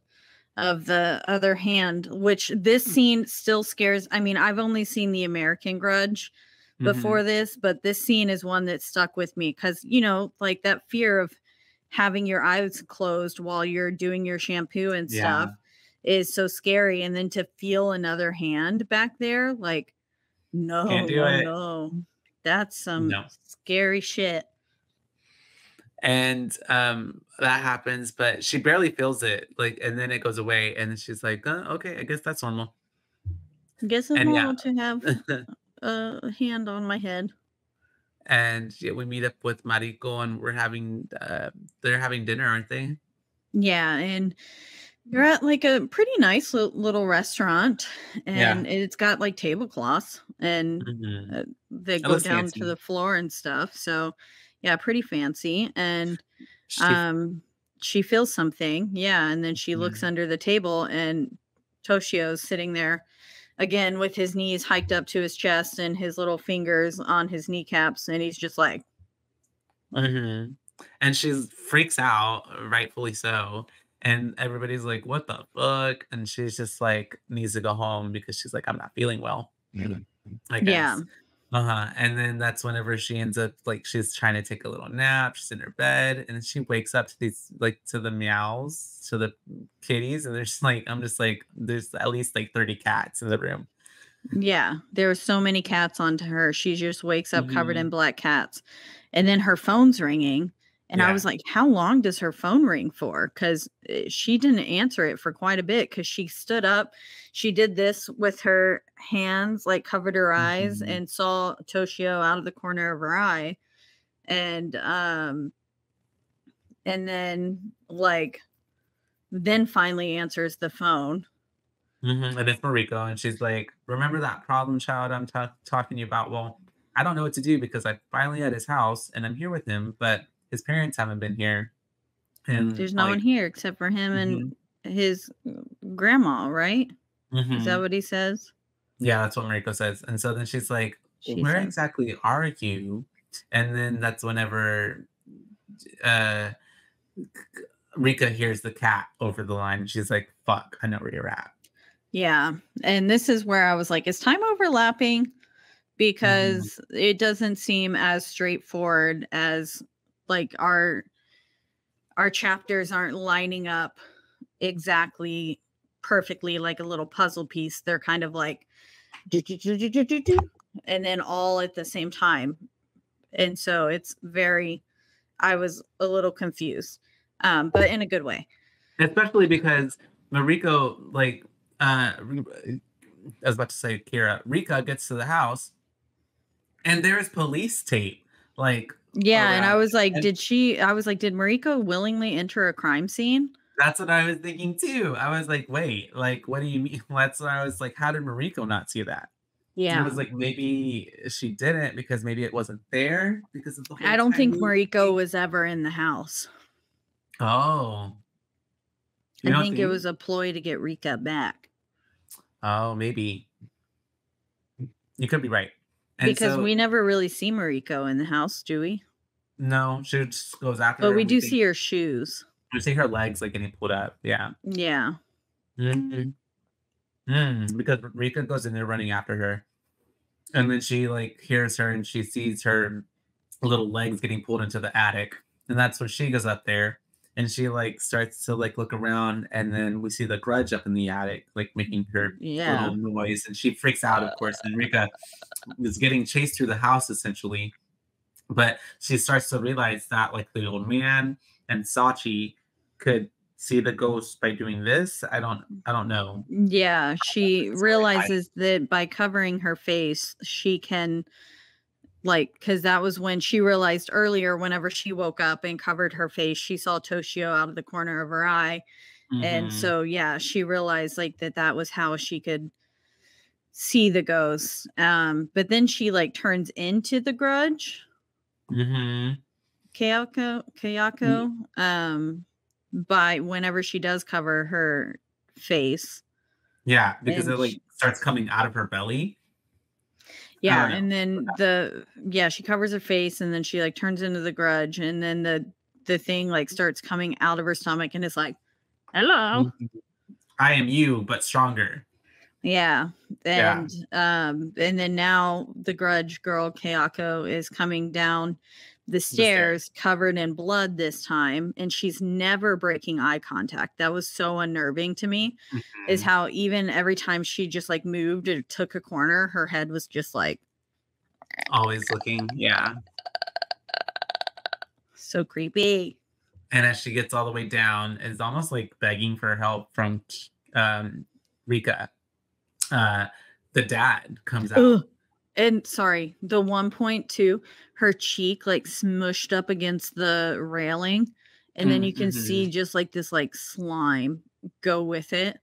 of the other hand, which this scene still scares. I mean, I've only seen the American Grudge before this, but this scene is one that stuck with me because, like that fear of having your eyes closed while you're doing your shampoo and stuff is so scary. And then to feel another hand back there, like, no, that's some scary shit. And that happens, but she barely feels it, like, and then it goes away, and she's like, okay, I guess that's normal. I guess it's normal to have a hand on my head. And we meet up with Mariko, and they're having dinner, aren't they? Yeah, and you're at like a pretty nice little restaurant, and it's got like tablecloths and they go down to the floor and stuff. So yeah, pretty fancy. And she feels something. Yeah. And then she looks under the table and Toshio's sitting there again with his knees hiked up to his chest and his little fingers on his kneecaps. And he's just like, and she freaks out, rightfully so. And everybody's like, what the fuck? And she's just like, needs to go home because she's like, I'm not feeling well. I guess. Yeah. And then that's whenever she ends up, like, she's trying to take a little nap. She's in her bed. And she wakes up to these, like, to the meows, to the kitties. And there's like, I'm just like, there's at least like 30 cats in the room. Yeah. There were so many cats onto her. She just wakes up covered in black cats. And then her phone's ringing. And I was like, how long does her phone ring for? Because she didn't answer it for quite a bit because she stood up. She did this with her hands, like covered her eyes and saw Toshio out of the corner of her eye. And then finally answers the phone. And it's Mariko. And she's like, remember that problem child I'm talking to you about? Well, I don't know what to do because I'm finally at his house and I'm here with him, but his parents haven't been here. And there's no one here except for him and his grandma, right? Is that what he says? Yeah, that's what Mariko says. And so then she's like, where exactly are you? And then that's whenever Rika hears the cat over the line. And she's like, fuck, I know where you're at. Yeah. And this is where I was like, is time overlapping? Because it doesn't seem as straightforward as like our chapters aren't lining up exactly perfectly like a little puzzle piece. They're kind of like and then all at the same time. And so I was a little confused. But in a good way. Especially because Mariko, like I was about to say Kira, Rika gets to the house and there's police tape. Like yeah, and I was like, did Mariko willingly enter a crime scene? That's what I was thinking too. I was like, wait, like, what do you mean? That's what I was like, how did Mariko not see that? Yeah. And I was like, maybe she didn't because maybe it wasn't there because of the whole I don't think Mariko was ever in the house. Oh. I think it was a ploy to get Rika back. Oh, maybe. You could be right. And because we never really see Mariko in the house, do we? No, she just goes after her. But we do see her shoes. We see her legs like getting pulled up. Yeah. Yeah. Because Rika goes in there running after her. And then she like hears her and she sees her little legs getting pulled into the attic. And that's when she goes up there and she like starts to like look around, and then we see the Grudge up in the attic, like making her little noise, and she freaks out, of course. And Rika is getting chased through the house essentially, but she starts to realize that like the old man and Sachi could see the ghost by doing this. I don't know. Yeah, she realizes that by covering her face, she can. Like, because that was when she realized earlier, whenever she woke up and covered her face, she saw Toshio out of the corner of her eye. And so, yeah, she realized like that was how she could see the ghost. But then she like turns into the Grudge. Kayako. By whenever she does cover her face. Yeah, because it like starts coming out of her belly. Yeah, and then she covers her face and then she like turns into the Grudge, and then the thing like starts coming out of her stomach and it's like, hello. I am you, but stronger. Yeah. And then now the Grudge girl Kayako is coming down the stairs covered in blood this time, and she's never breaking eye contact. That was so unnerving to me, is how even every time she just like moved or took a corner, her head was just like always looking. Yeah. So creepy. And as she gets all the way down, it's almost like begging for help from Rika. The dad comes out. Ugh. And sorry, the one point too, her cheek like smushed up against the railing, and then you can see just like this like slime go with it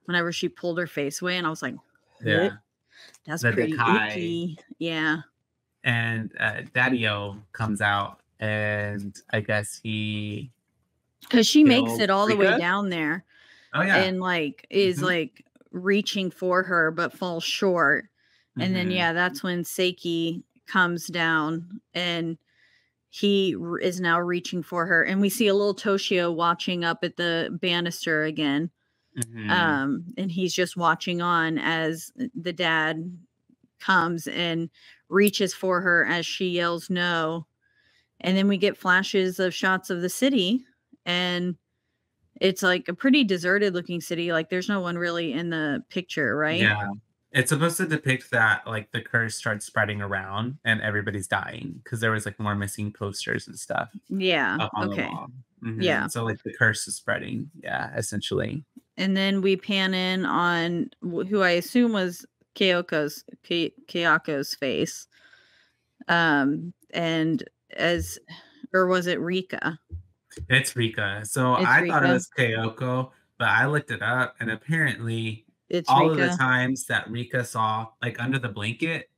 whenever she pulled her face away, and I was like, yeah. That's the pretty Dekai. icky. Yeah. And Daddy-O comes out, and I guess he... Because she makes it all the way down there. Oh, yeah. And, like, is, like, reaching for her, but falls short. And then, yeah, that's when Seiki comes down, and he is now reaching for her. And we see a little Toshio watching up at the banister again. And he's just watching on as the dad comes and reaches for her as she yells no. And then we get flashes of shots of the city, and it's like a pretty deserted looking city. Like there's no one really in the picture, right? Yeah. It's supposed to depict that like the curse starts spreading around and everybody's dying because there was like more missing posters and stuff. Yeah. Up on Okay. the wall. Yeah. So like the curse is spreading. Yeah, essentially. And then we pan in on who I assume was Kyoko's face. And as, or was it Rika? It's Rika. So I thought it was Kyoko, but I looked it up, and apparently it's all Rika. of the times that Rika saw like under the blanket,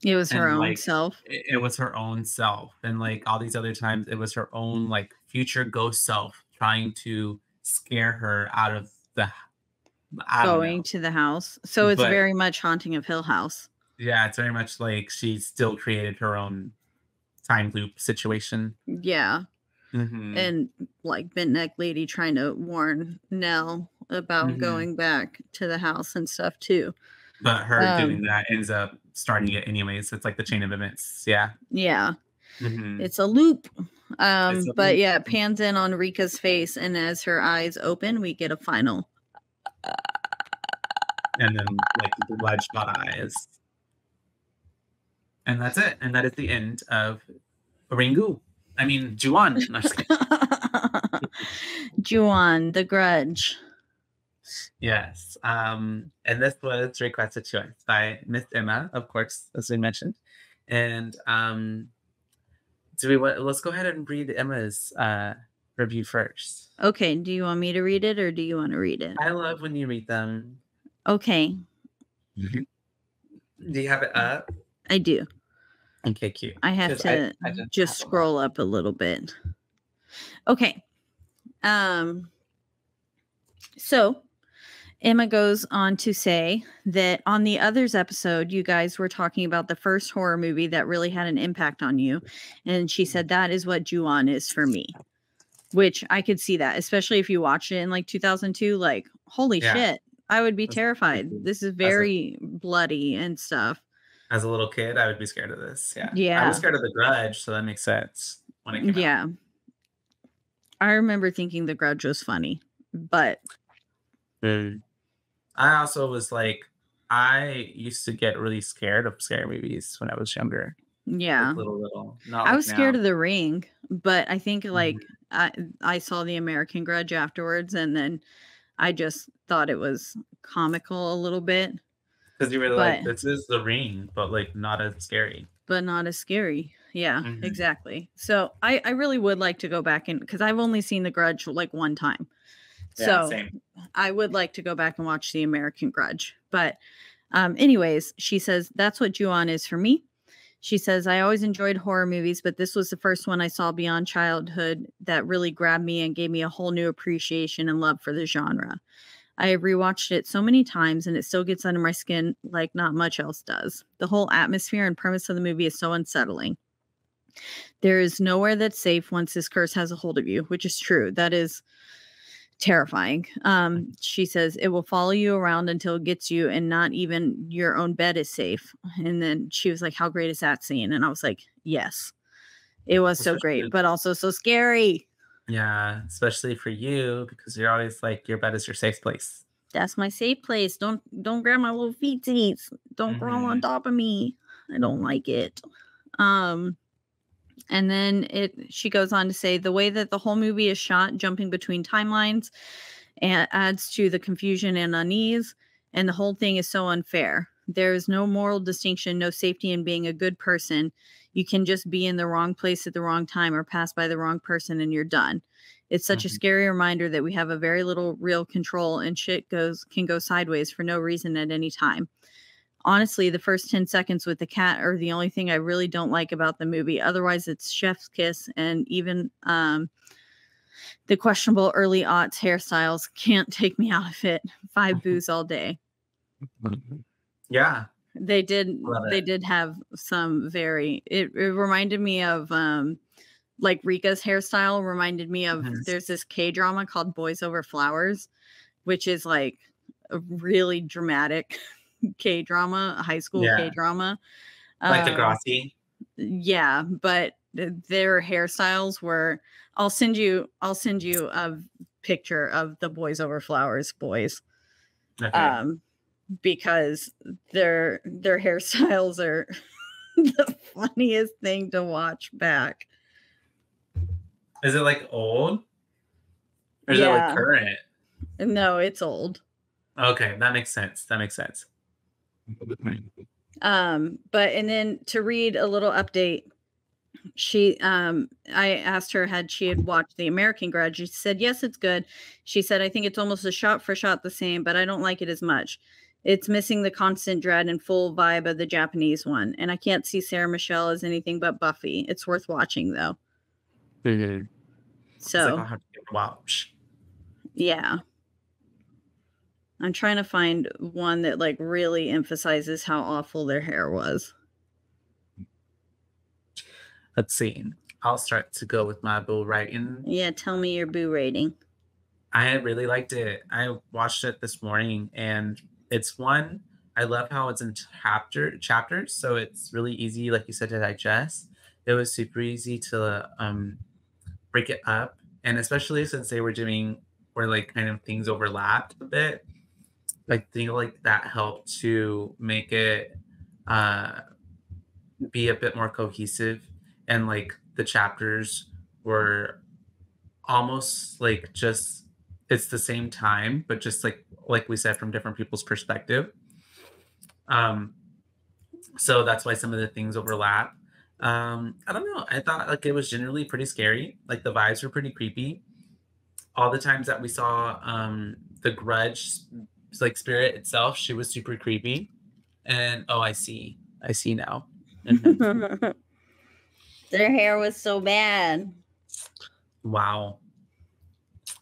it was her own self. It was her own self. And like all these other times, it was her own like future ghost self trying to scare her out of the going to the house. So it's very much Haunting of Hill House. Yeah, it's very much like she still created her own time loop situation. Yeah. And like bent neck lady trying to warn Nell about going back to the house and stuff too. But her doing that ends up starting it anyways. It's like the chain of events. Yeah. Yeah. It's a loop. But yeah, it pans in on Rika's face, and as her eyes open, we get a final. And then like the bloodshot eyes. And that's it. And that is the end of Ringu. I mean, Ju-on. Ju-on, the Grudge. Yes. And this was requested to us by Miss Emma, of course, as we mentioned. And let's go ahead and read Emma's review first. Okay. Do you want me to read it, or do you want to read it? I love when you read them. Okay. Do you have it up? I do. Okay, cute. I have to just scroll up a little bit. Okay. So Emma goes on to say that on the Others episode, you guys were talking about the first horror movie that really had an impact on you. And she said that is what Ju-on is for me. Which I could see that, especially if you watched it in like 2002, like, holy shit, I would be terrified. This is very bloody and stuff. As a little kid, I would be scared of this. Yeah. Yeah. I was scared of The Grudge, so that makes sense when it came out. I remember thinking The Grudge was funny, but I also was like, I used to get really scared of scary movies when I was younger. Yeah. Like little. Not I was scared of The Ring, but I think like I saw The American Grudge afterwards, and then I just thought it was comical a little bit. Because you were like, this is The Ring, but like not as scary. But not as scary. Yeah, exactly. So I really would like to go back and, because I've only seen The Grudge like one time. So same. I would like to go back and watch The American Grudge. But anyways, she says, that's what Ju-on is for me. She says, I always enjoyed horror movies, but this was the first one I saw beyond childhood that really grabbed me and gave me a whole new appreciation and love for the genre. I have rewatched it so many times, and it still gets under my skin like not much else does. The whole atmosphere and premise of the movie is so unsettling. There is nowhere that's safe once this curse has a hold of you, which is true. That is terrifying. She says it will follow you around until it gets you, and not even your own bed is safe. And then she was like, how great is that scene? And I was like, yes, it was so great, but also so scary. Yeah, especially for you, because you're always like, your bed is your safe place. That's my safe place. Don't grab my little feetsies. Don't crawl on top of me. I don't like it. And then she goes on to say the way that the whole movie is shot, jumping between timelines, and adds to the confusion and unease. And the whole thing is so unfair. There is no moral distinction, no safety in being a good person. You can just be in the wrong place at the wrong time or pass by the wrong person and you're done. It's such a scary reminder that we have a very little real control, and shit can go sideways for no reason at any time. honestly, the first 10 seconds with the cat are the only thing I really don't like about the movie. Otherwise, it's chef's kiss, and even the questionable early aughts hairstyles can't take me out of it. 5 boos all day. Yeah. They did have some it reminded me of like Rika's hairstyle reminded me of there's this K-drama called Boys Over Flowers, which is like a really dramatic K-drama, a high school K-drama. Like Degrassi. Yeah, but their hairstyles were I'll send you a picture of the Boys Over Flowers boys. Okay. Because their hairstyles are the funniest thing to watch back. Is it like old? Or is it like current? No, it's old. Okay, that makes sense. But and then to read a little update, I asked her had watched the American Grudge. She said yes, it's good. She said I think it's almost a shot for shot the same, but I don't like it as much. It's missing the constant dread and full vibe of the Japanese one, and I can't see Sarah Michelle as anything but Buffy. It's worth watching though. So I'll have to watch. Yeah. I'm trying to find one that like really emphasizes how awful their hair was. Let's see. I'll start to go with my boo rating. Yeah, tell me your boo rating. I really liked it. I watched it this morning, and it's one. I love how it's in chapters, so it's really easy, like you said, to digest. It was super easy to break it up, and especially since they were doing where like kind of things overlapped a bit. I think like that helped to make it be a bit more cohesive, and like the chapters were almost like just it's the same time, but just like we said, from different people's perspective. So that's why some of the things overlap. I don't know. I thought like it was generally pretty scary. Like the vibes were pretty creepy. All the times that we saw the Grudge like spirit itself, she was super creepy. And I see now. Their hair was so bad. Wow.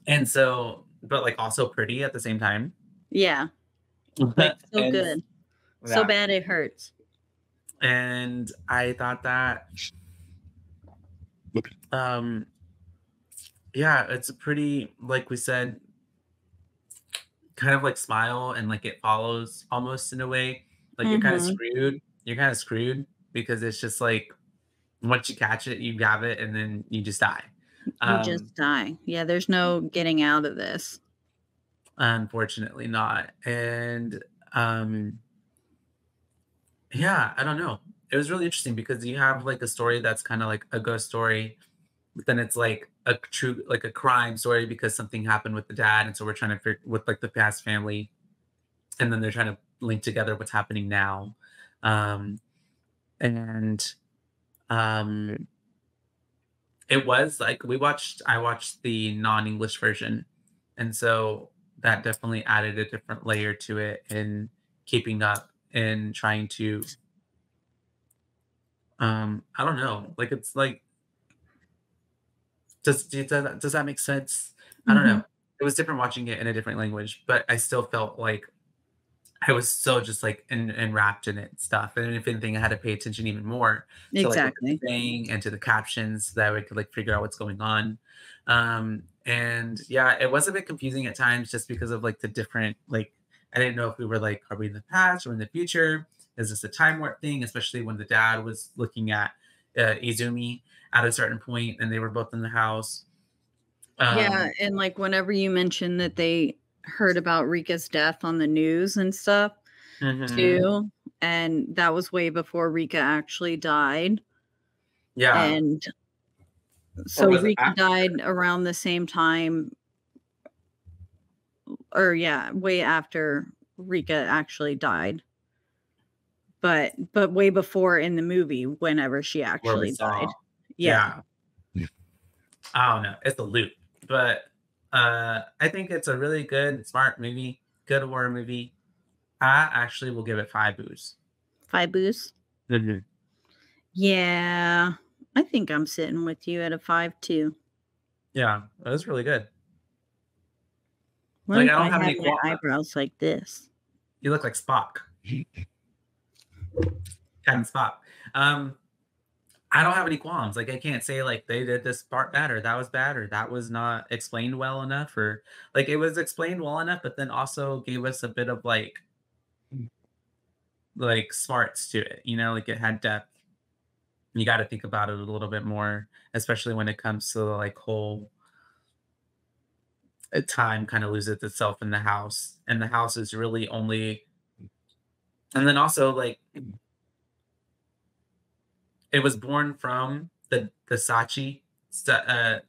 And so, but like also pretty at the same time. Yeah. Like so good. Yeah. So bad it hurts. And I thought that yeah, it's a pretty, like we said, kind of like Smile, and like it follows almost in a way. Like you're kind of screwed. You're kind of screwed because it's just like once you catch it, you have it, and then you just die. You just die. Yeah, there's no getting out of this. Unfortunately not. And yeah, I don't know. It was really interesting because you have like a story that's kind of like a ghost story, but then it's like a true, like a crime story because something happened with the dad. And so we're trying to figure with like the past family, and then they're trying to link together what's happening now. It was like I watched the non-English version. And so that definitely added a different layer to it in keeping up and trying to, I don't know, like, it's like, does that make sense? I don't know. It was different watching it in a different language, but I still felt like I was so just like enwrapped in it and stuff. And if anything, I had to pay attention even more to like what they're saying and to the captions so that I could like figure out what's going on. And yeah, it was a bit confusing at times just because of like the different, like, I didn't know if we were like, are we in the past or in the future? Is this a time warp thing? Especially when the dad was looking at Izumi at a certain point and they were both in the house. Yeah, and like whenever you mentioned that they heard about Rika's death on the news and stuff too, and that was way before Rika actually died. Yeah. And so Rika died around the same time, or yeah, way after Rika actually died. But way before in the movie, whenever she actually died. Yeah. I don't know. It's a loop. But I think it's a really good, smart movie, good horror movie. I actually will give it 5 boos. 5 boos? Mm-hmm. Yeah. I think I'm sitting with you at a 5 too. Yeah, that was really good. What like, if I don't have had any my eyebrows like this? You look like Spock. Captain Spock. I don't have any qualms. Like, I can't say like they did this part bad or that was bad or that was not explained well enough, or like it was explained well enough, but then also gave us a bit of like smarts to it, like it had depth. You got to think about it a little bit more, especially when it comes to the like whole time kind of loses itself in the house, and the house is really only, and then also like it was born from the Sachi,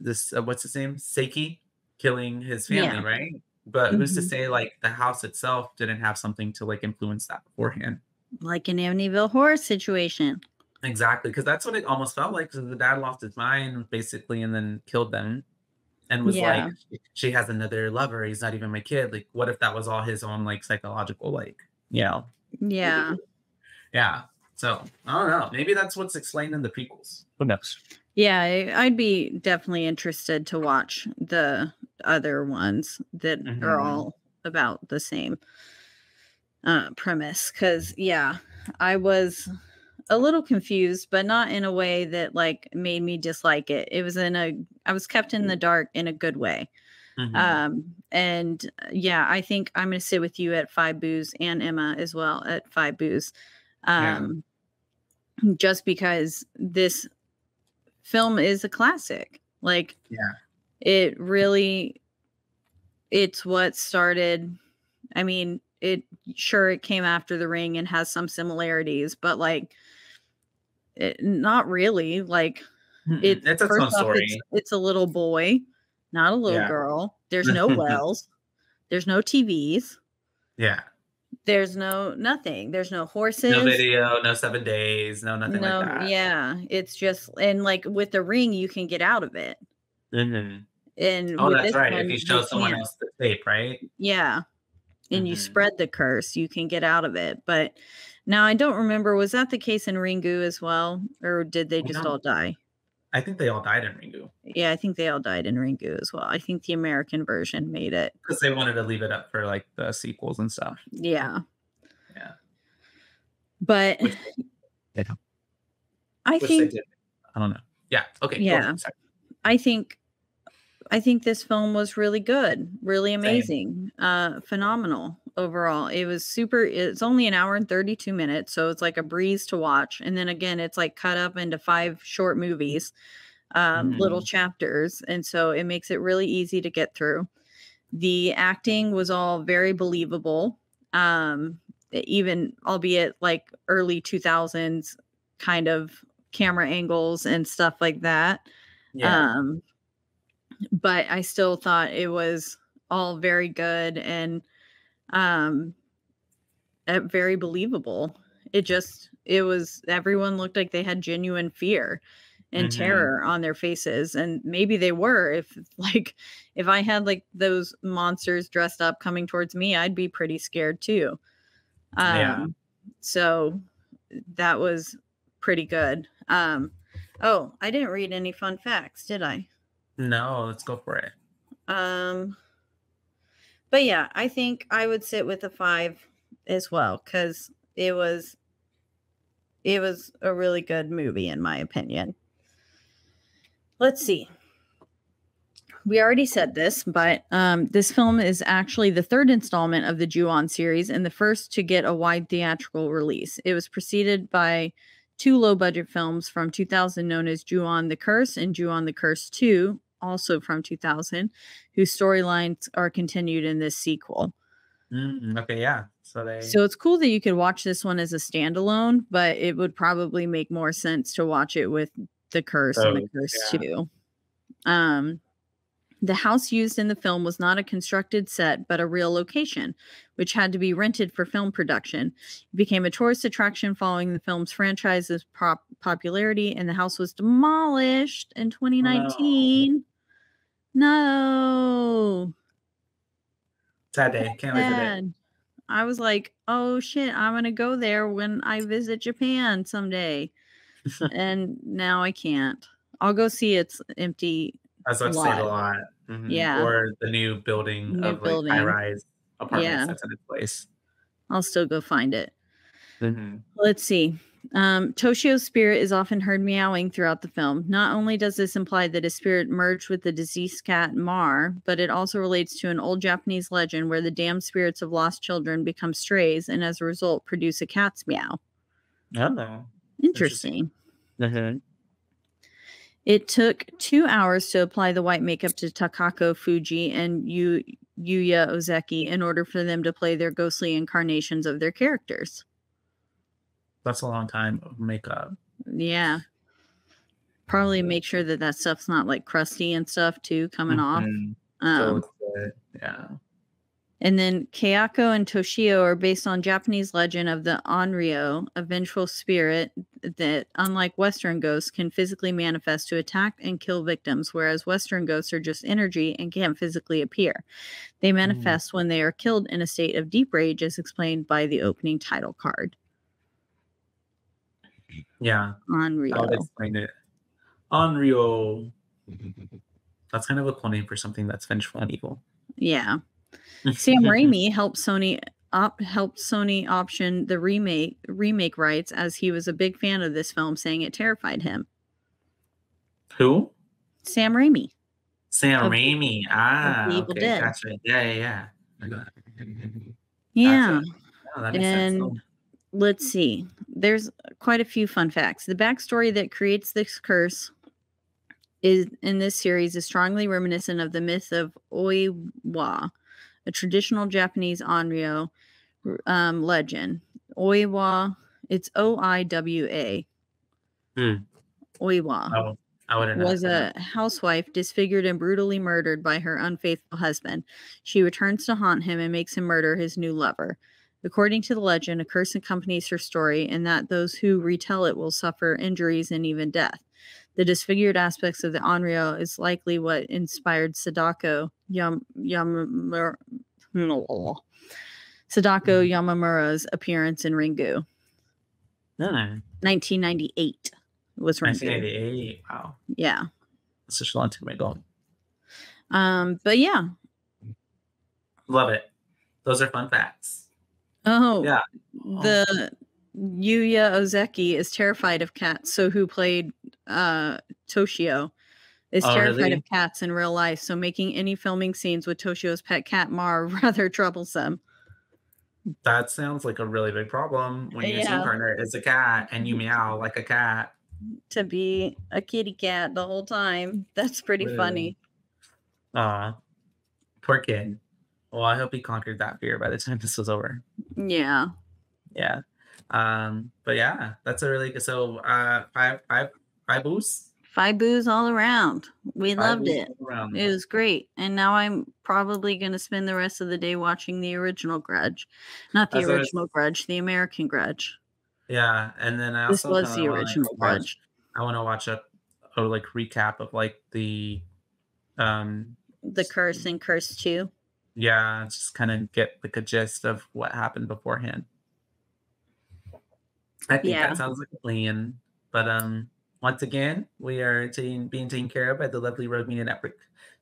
this what's his name, Seiki, killing his family, Yeah. right? But who's to Mhm. say like the house itself didn't have something to like influence that beforehand? Like an Amityville horror situation. Exactly, because that's what it almost felt like. Because the dad lost his mind basically, and then killed them, and was Yeah. like, "She has another lover. He's not even my kid." Like, what if that was all his own like psychological Yeah. yeah. So I don't know. Maybe that's what's explained in the prequels. Who knows? Yeah, I'd be definitely interested to watch the other ones that are all about the same premise. Because, yeah, I was a little confused, but not in a way that like made me dislike it. It was I was kept in the dark in a good way. And yeah, I think I'm going to sit with you at 5 boos and Emma as well at 5 boos. Just because this film is a classic. Like, it really, it's what started. I mean, it came after The Ring and has some similarities, but like, not really. Like, It's its own story. It's a little boy, not a little girl. There's no wells. There's no TVs. Yeah. There's no nothing. There's no horses. No video, no 7 days, no nothing like that. Yeah. It's just, and like with The Ring, you can get out of it. And with that's this right. one, If you show someone else the tape, right? Yeah. And you spread the curse, you can get out of it. But now I don't remember, was that the case in Ringu as well? Or did they just all die? I think they all died in Ringu. Yeah, I think they all died in Ringu as well. I think the American version made it. Because they wanted to leave it up for like the sequels and stuff. Yeah. Yeah. But I think I don't know. Yeah. Okay. Yeah. I think this film was really good, really amazing, phenomenal overall. It was it's only an hour and 32 minutes, so it's like a breeze to watch. And then again, it's like cut up into 5 short movies, little chapters. And so it makes it really easy to get through. The acting was all very believable, even albeit like early 2000s kind of camera angles and stuff like that. But I still thought it was all very good and very believable. Everyone looked like they had genuine fear and terror on their faces. And maybe they were, if I had like those monsters dressed up coming towards me, I'd be pretty scared too. So that was pretty good. Oh, I didn't read any fun facts, did I? No, let's go for it. But yeah, I think I would sit with a 5 as well, because it was a really good movie in my opinion. Let's see. We already said this, but this film is actually the 3rd installment of the Ju-On series and the first to get a wide theatrical release. It was preceded by 2 low-budget films from 2000 known as Ju-On the Curse and Ju-On the Curse 2, also from 2000, whose storylines are continued in this sequel. Okay, yeah. So it's cool that you could watch this one as a standalone, but it would probably make more sense to watch it with the Curse and the Curse 2. The house used in the film was not a constructed set, but a real location, which had to be rented for film production. It became a tourist attraction following the film's franchise's popularity, and the house was demolished in 2019. No. Sad day. Can't wait for that. I was like, oh shit, I'm going to go there when I visit Japan someday. And now I can't. I'll go see its empty I was about to say the lot. Mm-hmm. Yeah. Or the new building of like high-rise apartments that's in its place. I'll still go find it. Mm-hmm. Let's see. Toshio's spirit is often heard meowing throughout the film. Not only does this imply that his spirit merged with the deceased cat Mar, but it also relates to an old Japanese legend where the damned spirits of lost children become strays and as a result produce a cat's meow. Oh. Interesting. Mm-hmm. It took 2 hours to apply the white makeup to Takako Fuji and Yuya Ozeki in order for them to play their ghostly incarnations of their characters. That's a long time of makeup. Yeah. Probably make sure that stuff's not like crusty and stuff too coming off. Yeah. And then Kayako and Toshio are based on Japanese legend of the Onryo, a vengeful spirit that, unlike Western ghosts, can physically manifest to attack and kill victims, whereas Western ghosts are just energy and can't physically appear. They manifest when they are killed in a state of deep rage, as explained by the opening title card. Yeah. Onryo. I would explain it. Onryo. That's kind of a cool name for something that's vengeful and evil. Yeah. Sam Raimi helped Sony option the remake rights as he was a big fan of this film, saying it terrified him. Who? Sam Raimi. Sam Raimi. Evil Dead. Gotcha. Yeah. Yeah. Gotcha. Oh, that makes sense. Let's see. There's quite a few fun facts. The backstory that creates this curse is in this series is strongly reminiscent of the myth of Oiwa, a traditional Japanese Onryo legend. Oiwa, it's Oiwa. Oiwa. Oh, I wouldn't know. Was a housewife disfigured and brutally murdered by her unfaithful husband. She returns to haunt him and makes him murder his new lover. According to the legend, a curse accompanies her story, and that those who retell it will suffer injuries and even death. The disfigured aspects of the Onryo is likely what inspired Sadako Yamamura's appearance in Ringu. 1998 was Ringu. 1998. Wow. Yeah. That's such a long time ago. But yeah. Love it. Those are fun facts. Oh, yeah. The Yuya Ozeki is terrified of cats. So who played Toshio is terrified of cats in real life. So making any filming scenes with Toshio's pet cat Mar rather troublesome. That sounds like a really big problem when your scene partner is a cat and you meow like a cat. To be a kitty cat the whole time. That's pretty funny. Poor kid. Well, I hope he conquered that fear by the time this was over. Yeah. Yeah. But yeah, that's a really good. So, 5 boos. 5 boos all around. We loved it. It was great. And now I'm probably going to spend the rest of the day watching the original Grudge. Not the original Grudge, the American Grudge. Yeah. And then I also was the original Grudge. I want to watch a like recap of like the Curse and Curse 2. Yeah, just kind of get like a gist of what happened beforehand. I think that sounds like a plan. But once again, we are being taken care of by the lovely Rogue Media Network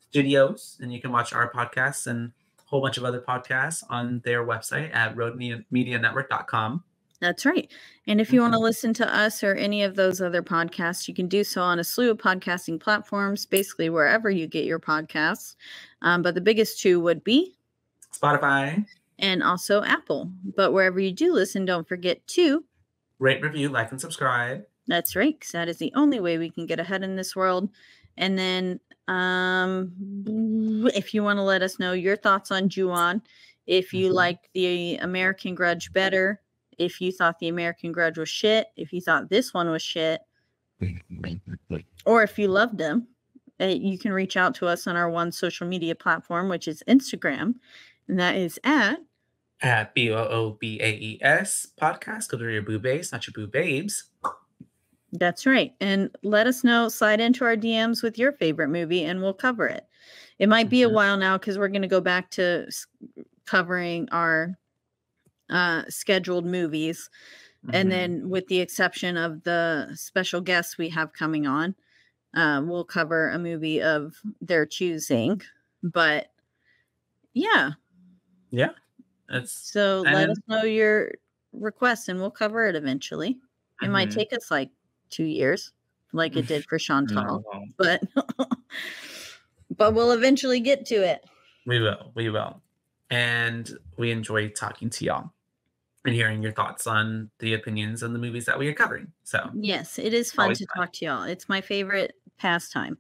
Studios, and you can watch our podcasts and a whole bunch of other podcasts on their website at roguemedianetwork.com. That's right. And if you want to listen to us or any of those other podcasts, you can do so on a slew of podcasting platforms, basically wherever you get your podcasts. But the biggest two would be Spotify and also Apple. But wherever you do listen, don't forget to rate, review, like, and subscribe. That's right, because that is the only way we can get ahead in this world. And then if you want to let us know your thoughts on Ju-on, if you liked the American Grudge better, if you thought the American Grudge was shit, if you thought this one was shit, or if you loved them, you can reach out to us on our one social media platform, which is Instagram, and that is at BOOBAES podcast, because we're your boo babes, not your boo babes. That's right. And let us know, slide into our DMs with your favorite movie, and we'll cover it. It might be a while now because we're going to go back to covering our scheduled movies. And then with the exception of the special guests we have coming on, we'll cover a movie of their choosing. But yeah. So let us know your request and we'll cover it eventually. It might take us like 2 years, like it did for Chantal, but we'll eventually get to it. We will. And we enjoy talking to y'all and hearing your thoughts on the opinions and the movies that we are covering. So yes, it is fun to talk to y'all. It's my favorite pastime.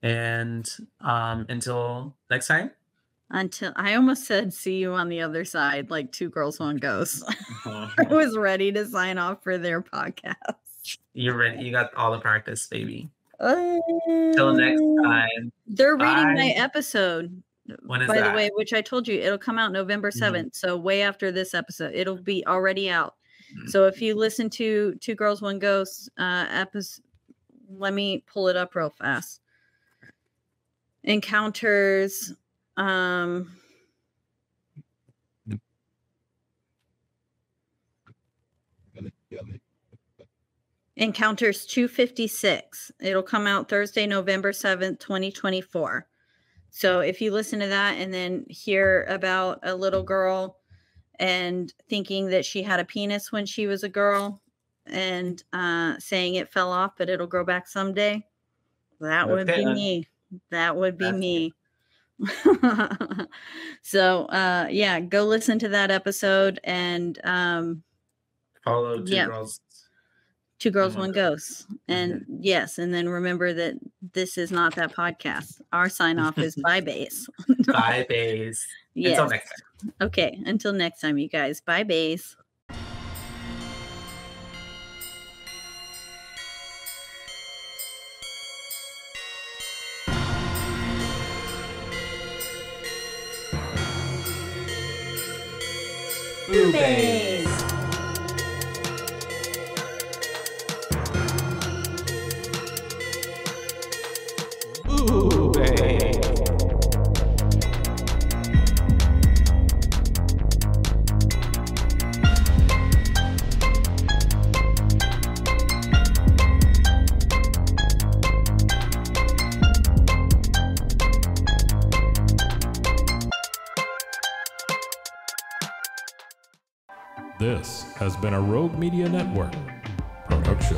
And until next time. Until I almost said see you on the other side, like Two Girls, One Ghost. I was ready to sign off for their podcast. You're ready. You got all the practice, baby. Till next time. They're reading my episode. When is by that? the way, which I told you, it'll come out November 7th. So way after this episode, it'll be already out. So if you listen to Two Girls, One Ghost episode, let me pull it up real fast. Encounters. Encounters 256. It'll come out Thursday, November 7th, 2024. So if you listen to that and then hear about a little girl and thinking that she had a penis when she was a girl and saying it fell off, but it'll grow back someday, that would be me. That would be me. So yeah, go listen to that episode and follow Two Girls, One Ghost. And yes, and then remember that this is not that podcast. Our sign off is bye bays. Bye bays. Yes. Until next time. Okay, until next time, you guys. Bye bays. Boobies. This has been a Rogue Media Network production.